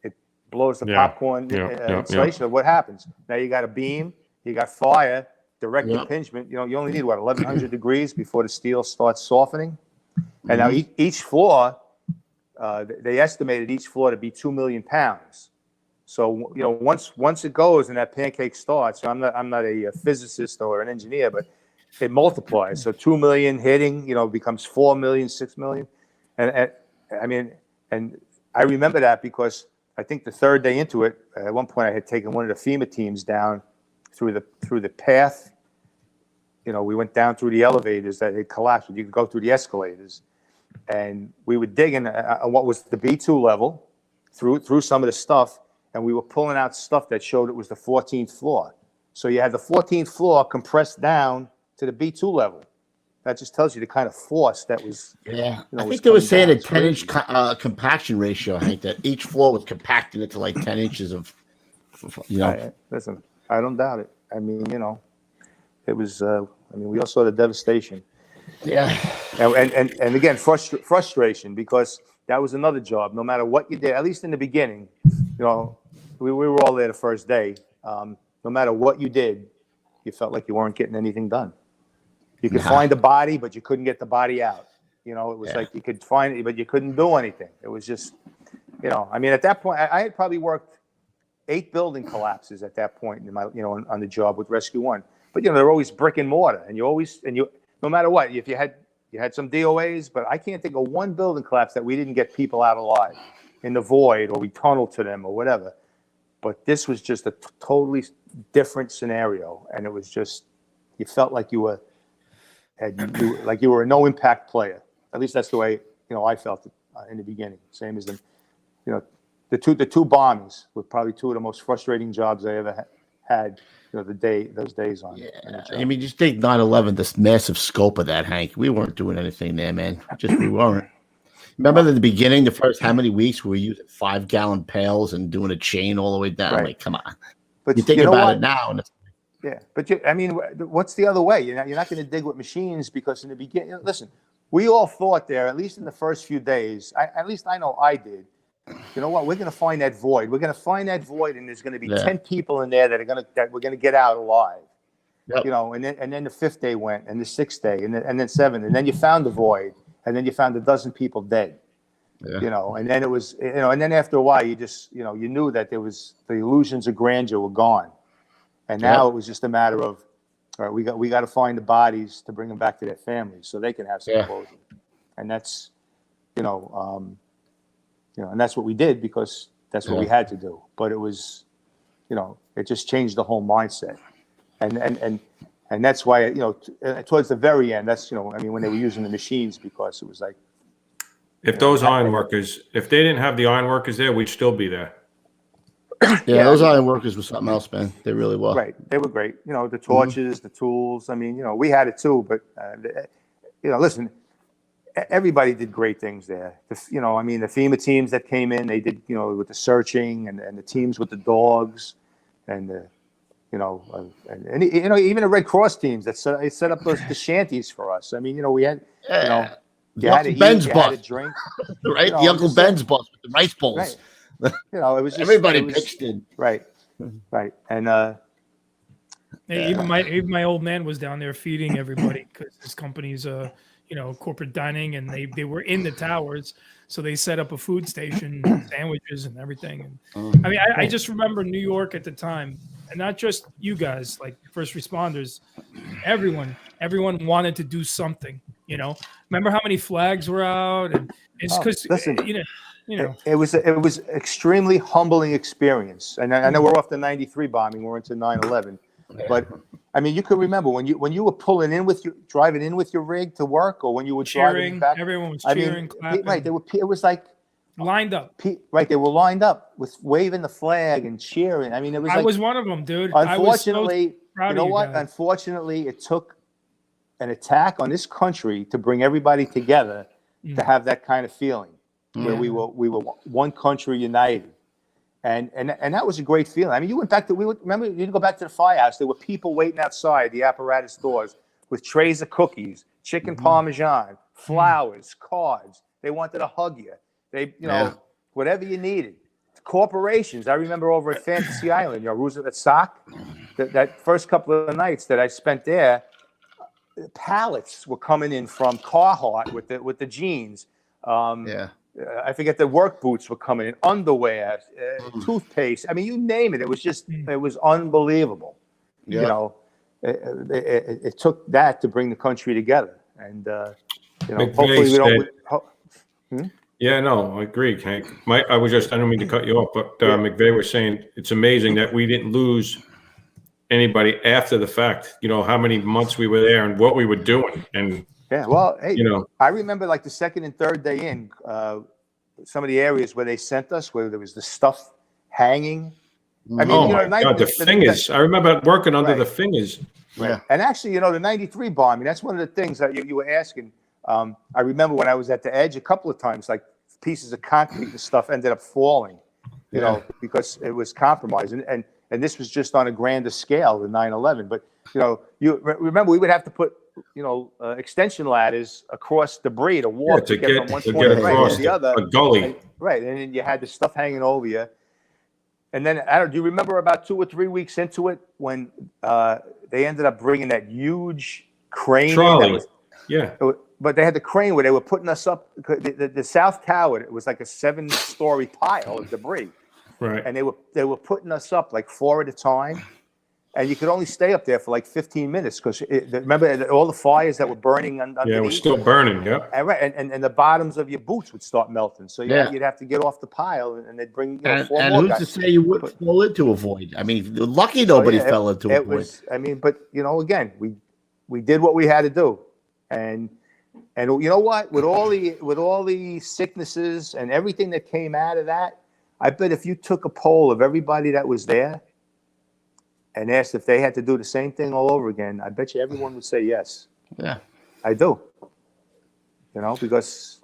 it blows the popcorn insulation. What happens? Now you got a beam, you got fire, direct impingement. You only need 1,100 degrees before the steel starts softening. And now each floor, they estimated each floor to be 2 million pounds. So once it goes and that pancake starts, I'm not a physicist or an engineer, but it multiplies. So 2 million hitting, becomes 4 million, 6 million, and I remember that because I think the third day into it, at one point I had taken one of the FEMA teams down through the path. We went down through the elevators that had collapsed. You could go through the escalators, and we were digging on what was the B2 level through some of the stuff, and we were pulling out stuff that showed it was the 14th floor. So you had the 14th floor compressed down to the B2 level. That just tells you the kind of force that was. Yeah, I think they were saying a 10-inch compaction ratio, Hank, that each floor was compacted into like 10 inches of. Listen, I don't doubt it. I mean, it was. We all saw the devastation. Yeah. And again, frustration, because that was another job. No matter what you did, at least in the beginning, we were all there the first day. No matter what you did, you felt like you weren't getting anything done. You could find the body, but you couldn't get the body out. It was like you could find it, but you couldn't do anything. It was just, at that point, I had probably worked 8 building collapses at that point in my, on the job with Rescue One. But they're always brick and mortar, and no matter what, if you had some DOAs, but I can't think of one building collapse that we didn't get people out alive in the void, or we tunneled to them, or whatever. But this was just a totally different scenario, and it was just, you felt like you were a no impact player. At least that's the way I felt it in the beginning. Same as the two bombings were probably two of the most frustrating jobs I ever had. Those days on. Yeah, just take 9/11, this massive scope of that, Hank. We weren't doing anything there, man. We weren't. Remember in the beginning, the first how many weeks we were using 5-gallon pails and doing a chain all the way down? Right. Like, come on. But you think about it now, and but what's the other way? You're not going to dig with machines, because in the beginning, listen, we all thought there, at least in the first few days, at least I know I did. You know what? We're going to find that void. We're going to find that void, and there's going to be 10 people in there that we're going to get out alive. Yep. And then the 5th day went, and the 6th day, and then 7th, and then you found the void, and then you found a dozen people dead. Yeah. And then it was, and then after a while, you just, you knew that there was, the illusions of grandeur were gone, and now it was just a matter of, all right, we got to find the bodies to bring them back to their families so they can have some closure, and that's, and that's what we did, because that's what we had to do. But it was, it just changed the whole mindset, and that's why, towards the very end, that's, when they were using the machines, because it was like, if those iron workers, if they didn't have the iron workers there, we'd still be there. Those iron workers were something else, man. They really were. Right, they were great. The torches, the tools. We had it too, but listen. Everybody did great things there. The FEMA teams that came in, they did, with the searching, and the teams with the dogs, and even the Red Cross teams that set up the shanties for us. We had, you had to eat, you had to drink, right? The Uncle Ben's bus with the rice bowls. Right. It was just everybody pitched in. Right, and even my old man was down there feeding everybody, because his company's corporate dining, and they were in the towers, so they set up a food station, sandwiches and everything. And I just remember New York at the time. and not just you guys, like first responders, everyone wanted to do something. Remember how many flags were out, and it's because listen, you know. It was extremely humbling experience, and I know we're off the '93 bombing, we're into 9/11, but I mean, you could remember when you were driving in with your rig to work, or when you were Cheering, driving back. everyone was cheering, clapping. Right? It was like lined up. Right, they were lined up with waving the flag and cheering. I mean, it was. I was one of them, dude. Unfortunately, you know what? Guys. Unfortunately, it took an attack on this country to bring everybody together to have that kind of feeling. Where we were one country united, and that was a great feeling. I mean, you went back to remember you didn't go back to the firehouse. There were people waiting outside the apparatus doors with trays of cookies, chicken parmesan, flowers, cards. They wanted to hug you. They whatever you needed. Corporations. I remember over at Fantasy Island, Roosevelt Sock, that first couple of nights that I spent there, pallets were coming in from Carhartt with the jeans. I forget, the work boots were coming in, underwear, toothpaste. I mean, you name it. It was just, it was unbelievable. Yeah. It took that to bring the country together. And, hopefully we don't. Yeah, no, I agree, Hank. I don't mean to cut you off, but McVeigh was saying it's amazing that we didn't lose anybody after the fact. How many months we were there and what we were doing. And yeah, well, hey, I remember like the second and third day in some of the areas where they sent us, where there was the stuff hanging. I mean, the fingers. I remember working under the fingers. Right. And actually, the 93 bombing, that's one of the things that you were asking. I remember when I was at the edge a couple of times, like pieces of concrete and stuff ended up falling, because it was compromised. And this was just on a grander scale than 9/11. But, you remember we would have to put, extension ladders across debris to walk to get from one point across to the other. A gully. And then you had the stuff hanging over you. And then, do you remember about 2 or 3 weeks into it when they ended up bringing that huge crane? Trolley. But they had the crane where they were putting us up. The South Tower, it was like a 7-story pile of debris. Right. And they were putting us up like 4 at a time. And you could only stay up there for like 15 minutes because remember all the fires that were burning underneath? Yeah, it was still burning, yeah. And the bottoms of your boots would start melting. So you'd have to get off the pile and they'd bring 4 more guys. And who's to say you wouldn't fall into a void? I mean, lucky nobody fell into a void. But again, we did what we had to do. And you know what? With all the sicknesses and everything that came out of that, I bet if you took a poll of everybody that was there and asked if they had to do the same thing all over again, I bet you everyone would say yes. Yeah. I do. Because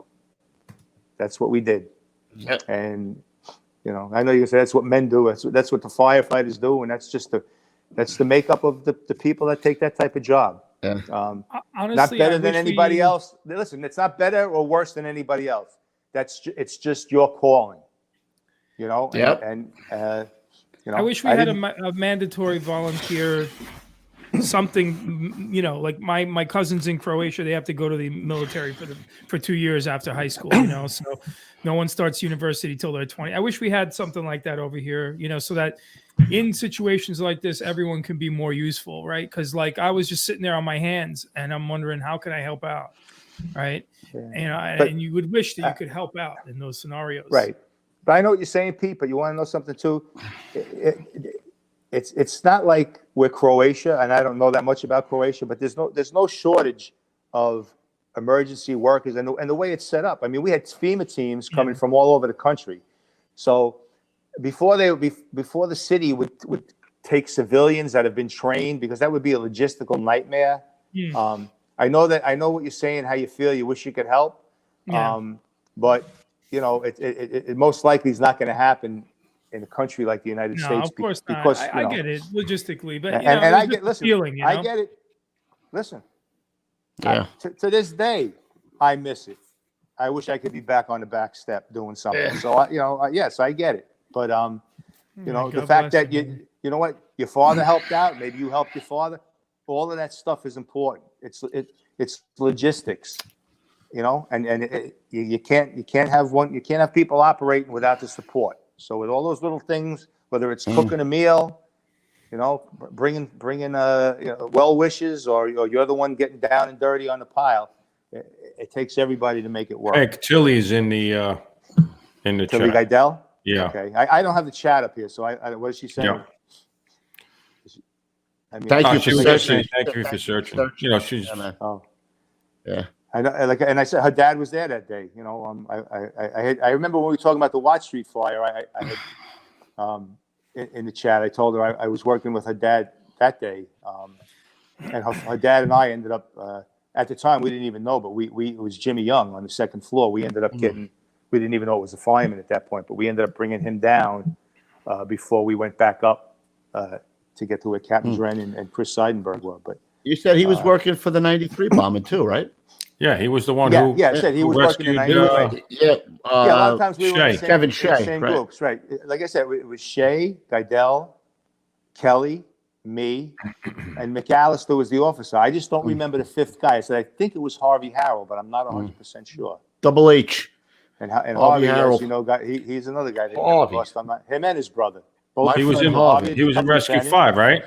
that's what we did. Yeah. And, I know you say that's what men do. That's what the firefighters do. And that's just that's the makeup of the people that take that type of job. Yeah. Honestly, not better than anybody else. Listen, it's not better or worse than anybody else. It's just your calling. Yep. I wish we had a mandatory volunteer something, like my cousins in Croatia, they have to go to the military for 2 years after high school, so no one starts university till they're 20. I wish we had something like that over here, so that in situations like this, everyone can be more useful, right? Because like I was just sitting there on my hands and I'm wondering, how can I help out, right? Yeah. And you would wish that you could help out in those scenarios. Right. But I know what you're saying, Pete, but you want to know something too? It's not like we're Croatia, and I don't know that much about Croatia, but there's no shortage of emergency workers and the way it's set up. I mean, we had FEMA teams coming from all over the country. So before the city would take civilians that have been trained, because that would be a logistical nightmare. I know what you're saying, how you feel, you wish you could help. But it most likely is not going to happen in a country like the United States. Of course not. Because, I get it logistically, but I get feeling. I get it. Listen, yeah. To this day, I miss it. I wish I could be back on the back step doing something. Yeah. So yes, I get it. But the fact that your father helped out, maybe you helped your father. All of that stuff is important. It's logistics. And you can't have people operating without the support. So with all those little things, whether it's cooking a meal, bringing well wishes, or you're the one getting down and dirty on the pile. It takes everybody to make it work. Hey, Tilly's in the Tilly chat. Geidel? Yeah. Okay. I don't have the chat up here, so what is she saying? Yeah. I mean, Thank you She for was searching. saying thank you for searching. You know, she's Yeah, man. Oh. Yeah. I know, and I said her dad was there that day. I remember when we were talking about the Watt Street fire. I had in the chat, I told her I was working with her dad that day, and her dad and I ended up at the time we didn't even know, but it was Jimmy Young on the second floor. We ended up getting, we didn't even know it was a fireman at that point, but we ended up bringing him down before we went back up to get to where Captain Dren and Chris Seidenberg were. But You said he was working for the 93 bombing too, right? yeah, he was the one yeah, who I said he was working in rescued, 90. Yeah. Yeah, a lot of times we were in the Shay. same, Kevin in the Shay, same right. groups, right? Like I said, it was Shay, Geidel, Kelly, me, and McAllister was the officer. I just don't remember the fifth guy. I said I think it was Harvey Harrell, but I'm not 100% sure. Double H. And Harvey Harvey, Harrell. as you know, he's another guy that Harvey. lost. I'm not him and his brother. Both He was friend in Harvey. he was in Rescue Lieutenant. 5, right?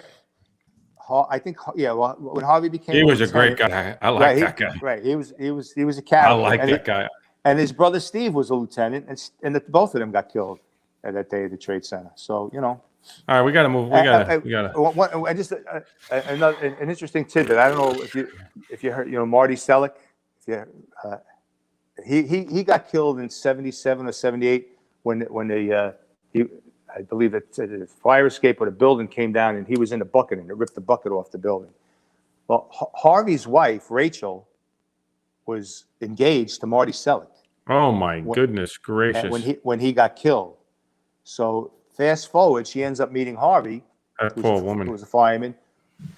I think, yeah. Well, when Harvey became, He was a great lieutenant- guy. I like right, that guy. Right, he was a I character. like and that guy. And his brother Steve was a lieutenant, and both of them got killed at that day at the Trade Center. So All right, we got to move. We got to. Just an interesting tidbit. I don't know if you heard, Marty Selleck. He got killed in 77 or 78 when I believe that the fire escape or the building came down and he was in the bucket and it ripped the bucket off the building. Well, Harvey's wife Rachel was engaged to Marty Selleck. Oh my goodness gracious! When he got killed. So fast forward, she ends up meeting Harvey. That poor woman. Who was a fireman.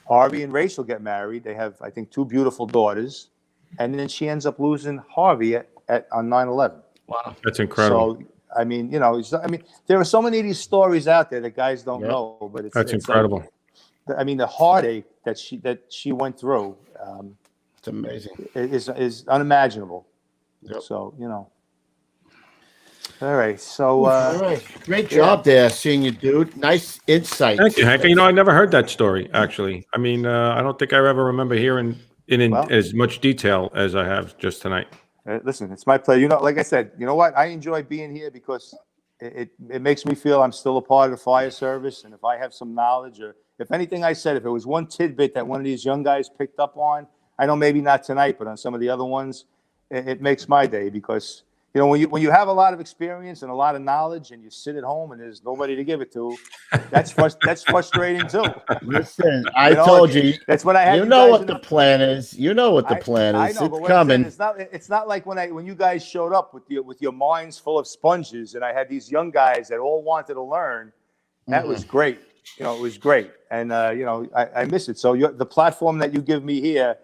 Harvey and Rachel get married. They have, I think, 2 beautiful daughters. And then she ends up losing Harvey on 9/11. Wow. That's incredible. So, I mean, there are so many of these stories out there that guys don't know, but That's incredible. Like, the heartache that she went through It's amazing. is unimaginable. Yep. So, All right. So, all right. Great job there, seeing you, dude. Nice insight. Thank you, Hank. I never heard that story, actually. I mean, I don't think I ever remember hearing it in as much detail as I have just tonight. Listen, it's my pleasure. Like I said, you know what? I enjoy being here because it makes me feel I'm still a part of the fire service. And if I have some knowledge, or if anything I said, if it was one tidbit that one of these young guys picked up on, I know maybe not tonight, but on some of the other ones, it makes my day because, when you have a lot of experience and a lot of knowledge and you sit at home and there's nobody to give it to, that's frustrating too. Listen, I told you. That's when I had. You know what the plan is. You know what the plan is. I know, but it's coming. It's not like when you guys showed up with your minds full of sponges, and I had these young guys that all wanted to learn. That was great. It was great, and I miss it. So the platform that you give me here,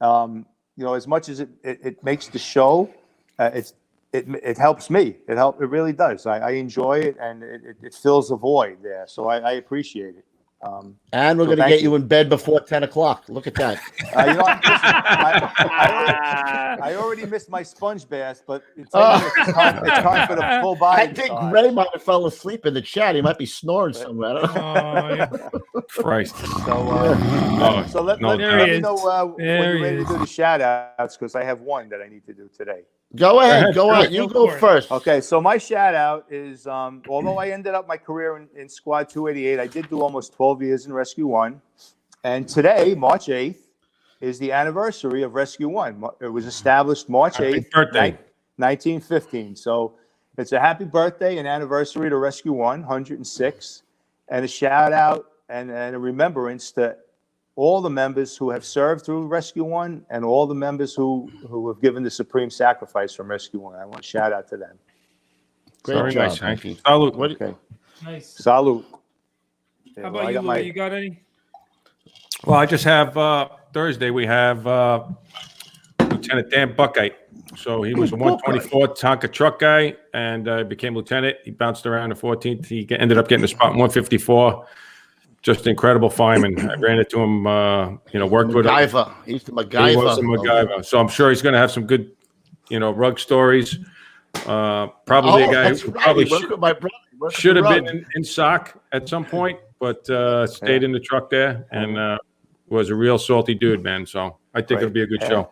as much as it makes the show, it helps me. It really does. I enjoy it, and it fills a void there. So I appreciate it. And we're going to get you in bed before 10 o'clock. Look at that. I already missed my sponge bath, but it's time for the full body. I think Ray might have fell asleep in the chat. He might be snoring somewhere. I don't know. Christ. So let me know when you're ready to do the shout outs, because I have one that I need to do today. Go ahead. Go ahead. You go first. Okay, so my shout out is, although I ended up my career in Squad 288, I did do almost 12 years in Rescue 1. And today, March 8th, is the anniversary of Rescue 1. It was established March 8th, 1915. So it's a happy birthday and anniversary to Rescue 1, 106. And a shout out and a remembrance to all the members who have served through Rescue 1 and all the members who have given the supreme sacrifice from Rescue 1. I want to shout out to them. Great Very job. nice, Hank. Salute. Okay. Nice. Salute. How about you, Louis? You got any? Well, I just have Thursday. We have Lieutenant Dan Buckite. So he was a 124 Tonka truck guy and became lieutenant. He bounced around the 14th. He ended up getting the spot in 154. Just incredible fireman. I ran into him, worked with him. MacGyver. He's the MacGyver. He was a MacGyver. So I'm sure he's going to have some good, rug stories. Probably a guy who probably should have been in SOC at some point. but stayed in the truck there and was a real salty dude, man. So I think it'll be a good show.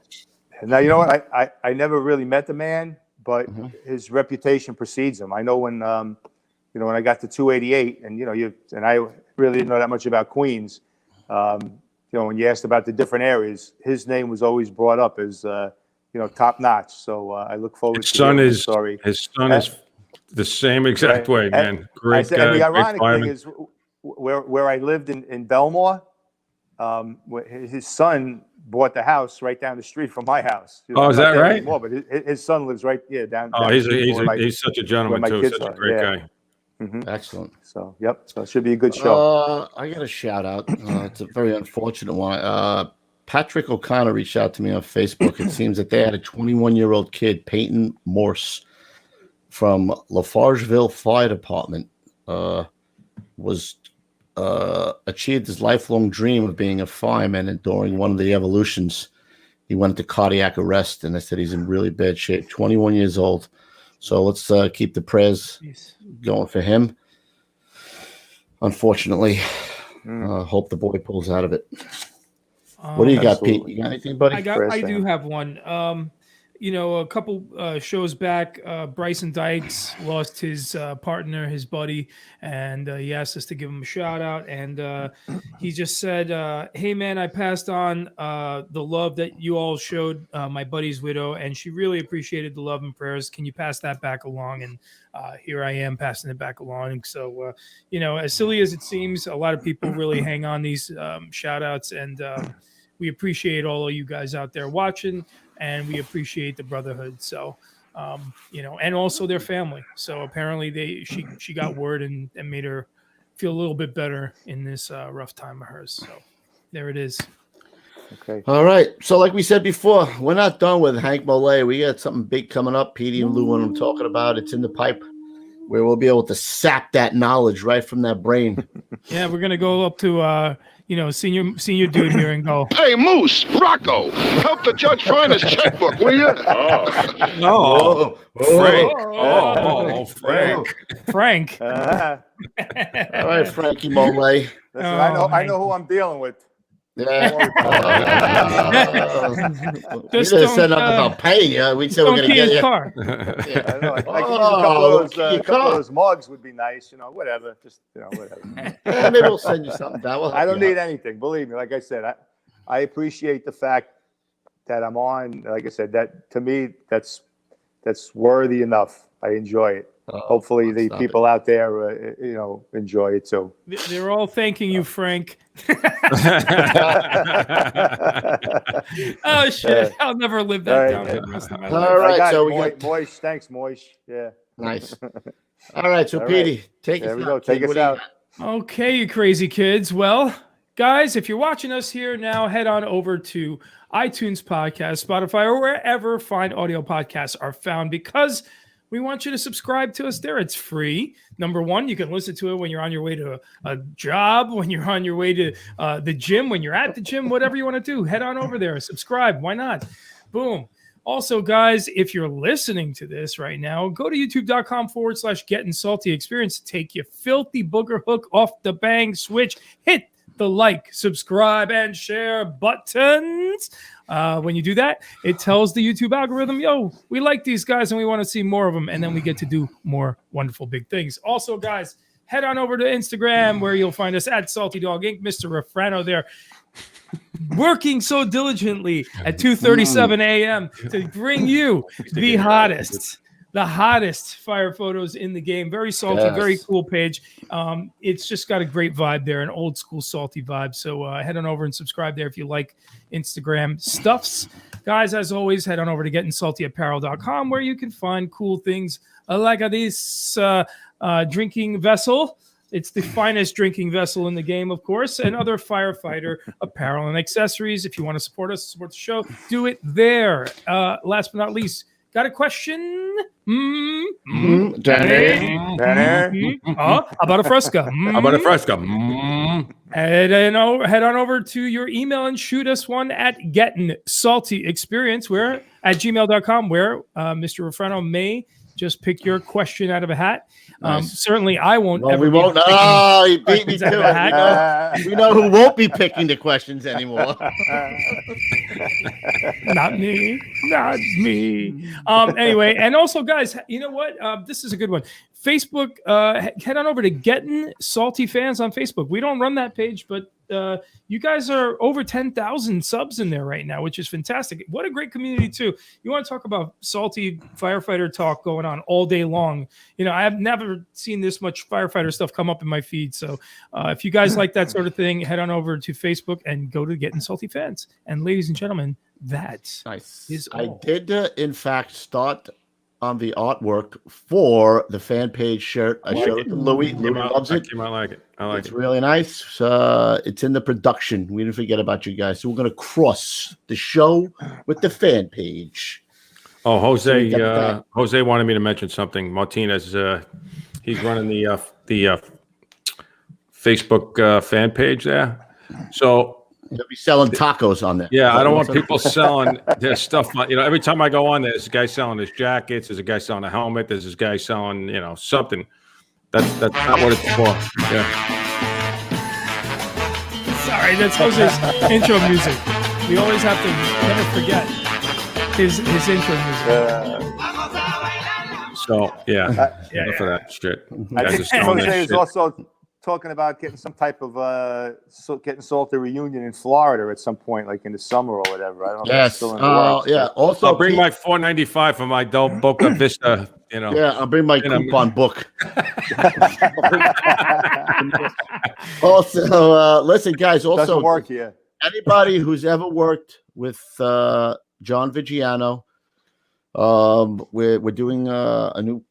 Now, you know what? I never really met the man, but his reputation precedes him. I know when, when I got to 288 and I really didn't know that much about Queens, when you asked about the different areas, his name was always brought up as, top notch. So I look forward to hearing his story. His son is the same exact way, man. Great guy. And the ironic thing is where I lived in Belmore, his son bought the house right down the street from my house. Is that right? Anymore, but his son lives right down. Oh, he's such a gentleman too. Such a great guy. Mm-hmm. Excellent. So, So it should be a good show. I got a shout out. It's a very unfortunate one. Patrick O'Connor reached out to me on Facebook. It seems that they had a 21-year-old kid, Peyton Morse, from Lafargeville Fire Department, achieved his lifelong dream of being a fireman, and during one of the evolutions, he went into cardiac arrest, and they said he's in really bad shape. 21 years old. So let's keep the prayers going for him. Unfortunately, hope the boy pulls out of it. What do you got, Pete? You got anything, buddy? I do have one. A couple shows back, Bryson Dykes lost his partner, his buddy, and he asked us to give him a shout out. And he just said, hey, man, I passed on the love that you all showed my buddy's widow, and she really appreciated the love and prayers. Can you pass that back along? And here I am passing it back along. So, as silly as it seems, a lot of people really hang on these shout outs, and we appreciate all of you guys out there watching. And we appreciate the Brotherhood. So, and also their family. So apparently she got word and made her feel a little bit better in this rough time of hers. So there it is. Okay. All right. So like we said before, we're not done with Hank Molay. We got something big coming up. Petey and Lou, what I'm talking about. It's in the pipe where we'll be able to sap that knowledge right from that brain. Yeah, we're going to go up to senior dude here and go, hey, Moose, Rocco, help the judge find his checkbook, will you? Frank. All right, Frankie Molay. Listen, I know who I'm dealing with. Yeah. We didn't say nothing about paying you. We said we're going to get you. Car. Yeah, I know. I a couple of those mugs would be nice, whatever. Just, whatever. Maybe we'll send you something. I don't need anything. Believe me. Like I said, I appreciate the fact that I'm on. Like I said, that to me, that's worthy enough. I enjoy it. Hopefully the people out there, enjoy it too. They're all thanking you, Frank. Oh, shit. I'll never live that down for the rest of my life. All right. So we got Moish. Thanks, Moish. Yeah. Nice. All right. So, Petey, take us out. Take us out. Okay, you crazy kids. Well, guys, if you're watching us here now, head on over to iTunes Podcast, Spotify, or wherever fine audio podcasts are found, because we want you to subscribe to us there. It's free. Number one, you can listen to it when you're on your way to a job, when you're on your way to the gym, when you're at the gym, whatever you want to do. Head on over there. Subscribe. Why not? Boom. Also, guys, if you're listening to this right now, go to youtube.com/getting salty experience to take your filthy booger hook off the bang switch. Hit the like, subscribe, and share buttons. When you do that, it tells the YouTube algorithm, yo, we like these guys and we want to see more of them. And then we get to do more wonderful big things. Also, guys, head on over to Instagram where you'll find us at Salty Dog Inc. Mr. Refrano there, working so diligently at 2:37 a.m. to bring you the hottest fire photos in the game. Very salty, very cool page. It's just got a great vibe there, an old school salty vibe. So head on over and subscribe there if you like Instagram stuffs. Guys, as always, head on over to gettingsaltyapparel.com where you can find cool things like this drinking vessel. It's the finest drinking vessel in the game, of course, and other firefighter apparel and accessories. If you want to support us, support the show, do it there. Last but not least, got a question? Danny? About a fresca? About a fresca? Head on over to your email and shoot us one at gettingsaltyexperience at gmail.com, where Mr. Refrano may Just pick your question out of a hat. Certainly, I won't. Well, ever we be won't. picking Oh, he beat me questions out to of a hat. it. We know who won't be picking the questions anymore. Not me. Not me. Anyway, and also, guys, you know what? This is a good one. Facebook, head on over to Getting Salty Fans on Facebook. We don't run that page, but you guys are over 10,000 subs in there right now, which is fantastic. What a great community, too. You want to talk about salty firefighter talk going on all day long. You know, I have never seen this much firefighter stuff come up in my feed. So if you guys like that sort of thing, head on over to Facebook and go to Getting Salty Fans. And ladies and gentlemen, that is all. I did, in fact, start on the artwork for the fan page shirt. I showed it to Louis. Louis loves it. I like it. I like It's it. really nice. It's in the production. We didn't forget about you guys. So we're going to cross the show with the fan page. Oh, Jose, we got that. Jose wanted me to mention something. Martinez, he's running the Facebook fan page there. So They'll be selling tacos on there. yeah, I don't want people selling their stuff. You know, every time I go on, there's a guy selling his jackets. There's a guy selling a helmet. There's this guy selling, you know, something. That's not what it's for. Yeah. Sorry, that's Jose's intro music. We always have to never forget his intro music. So yeah, yeah. for that shit. I Guys think are selling that Jose is shit. also talking about getting some type of getting salty reunion in Florida at some point, like in the summer or whatever. I don't know. If that's Yes. still in the works. Yeah. Also, I'll bring my $4.95 for my Del Boca Vista. You know. Yeah, I'll bring my You know, coupon book. Also, listen, guys. Also, Doesn't work here. anybody who's ever worked with John Vigiano, we're doing a new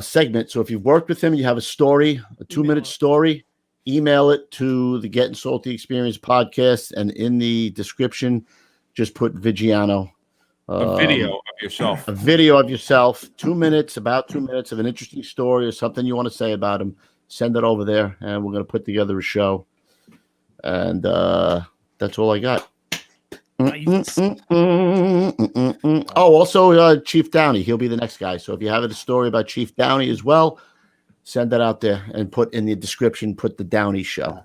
segment. So if you've worked with him, you have a story, a 2-minute story, email it to the Getting Salty Experience podcast, and in the description, just put Vigiano. A video of yourself. A video of yourself, 2 minutes, about 2 minutes of an interesting story or something you want to say about him. Send it over there, and we're going to put together a show. And that's all I got. Nice. Oh, also Chief Downey. He'll be the next guy. So if you have a story about Chief Downey as well, send that out there and put in the description, put the Downey show.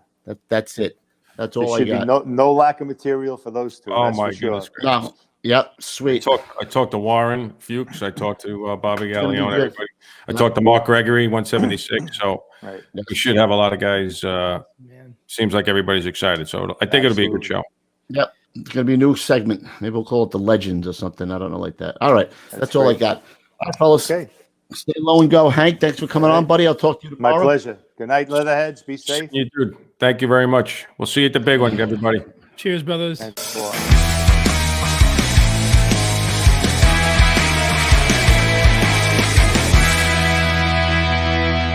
That's it. That's all I There should got. be no lack of material for those two. Oh that's my for sure. goodness. No. Yep. Sweet. I talked to Warren Fuchs. I talked to Bobby gonna be Gallione. good. Everybody. I talked to Mark Gregory, 176. So Right. we should have a lot of guys. Man. Seems like everybody's excited. So I think it'll be a good show. Yep. It's going to be a new segment. Maybe we'll call it the Legends or something. I don't know, like that. All right. That's all I great. got. All right, fellas. Okay. Stay low and go. Hank, thanks for coming on, buddy. I'll talk to you My tomorrow. pleasure. Good night, Leatherheads. Be safe. You, dude. Thank you very much. We'll see you at the big one, everybody. Cheers, brothers. And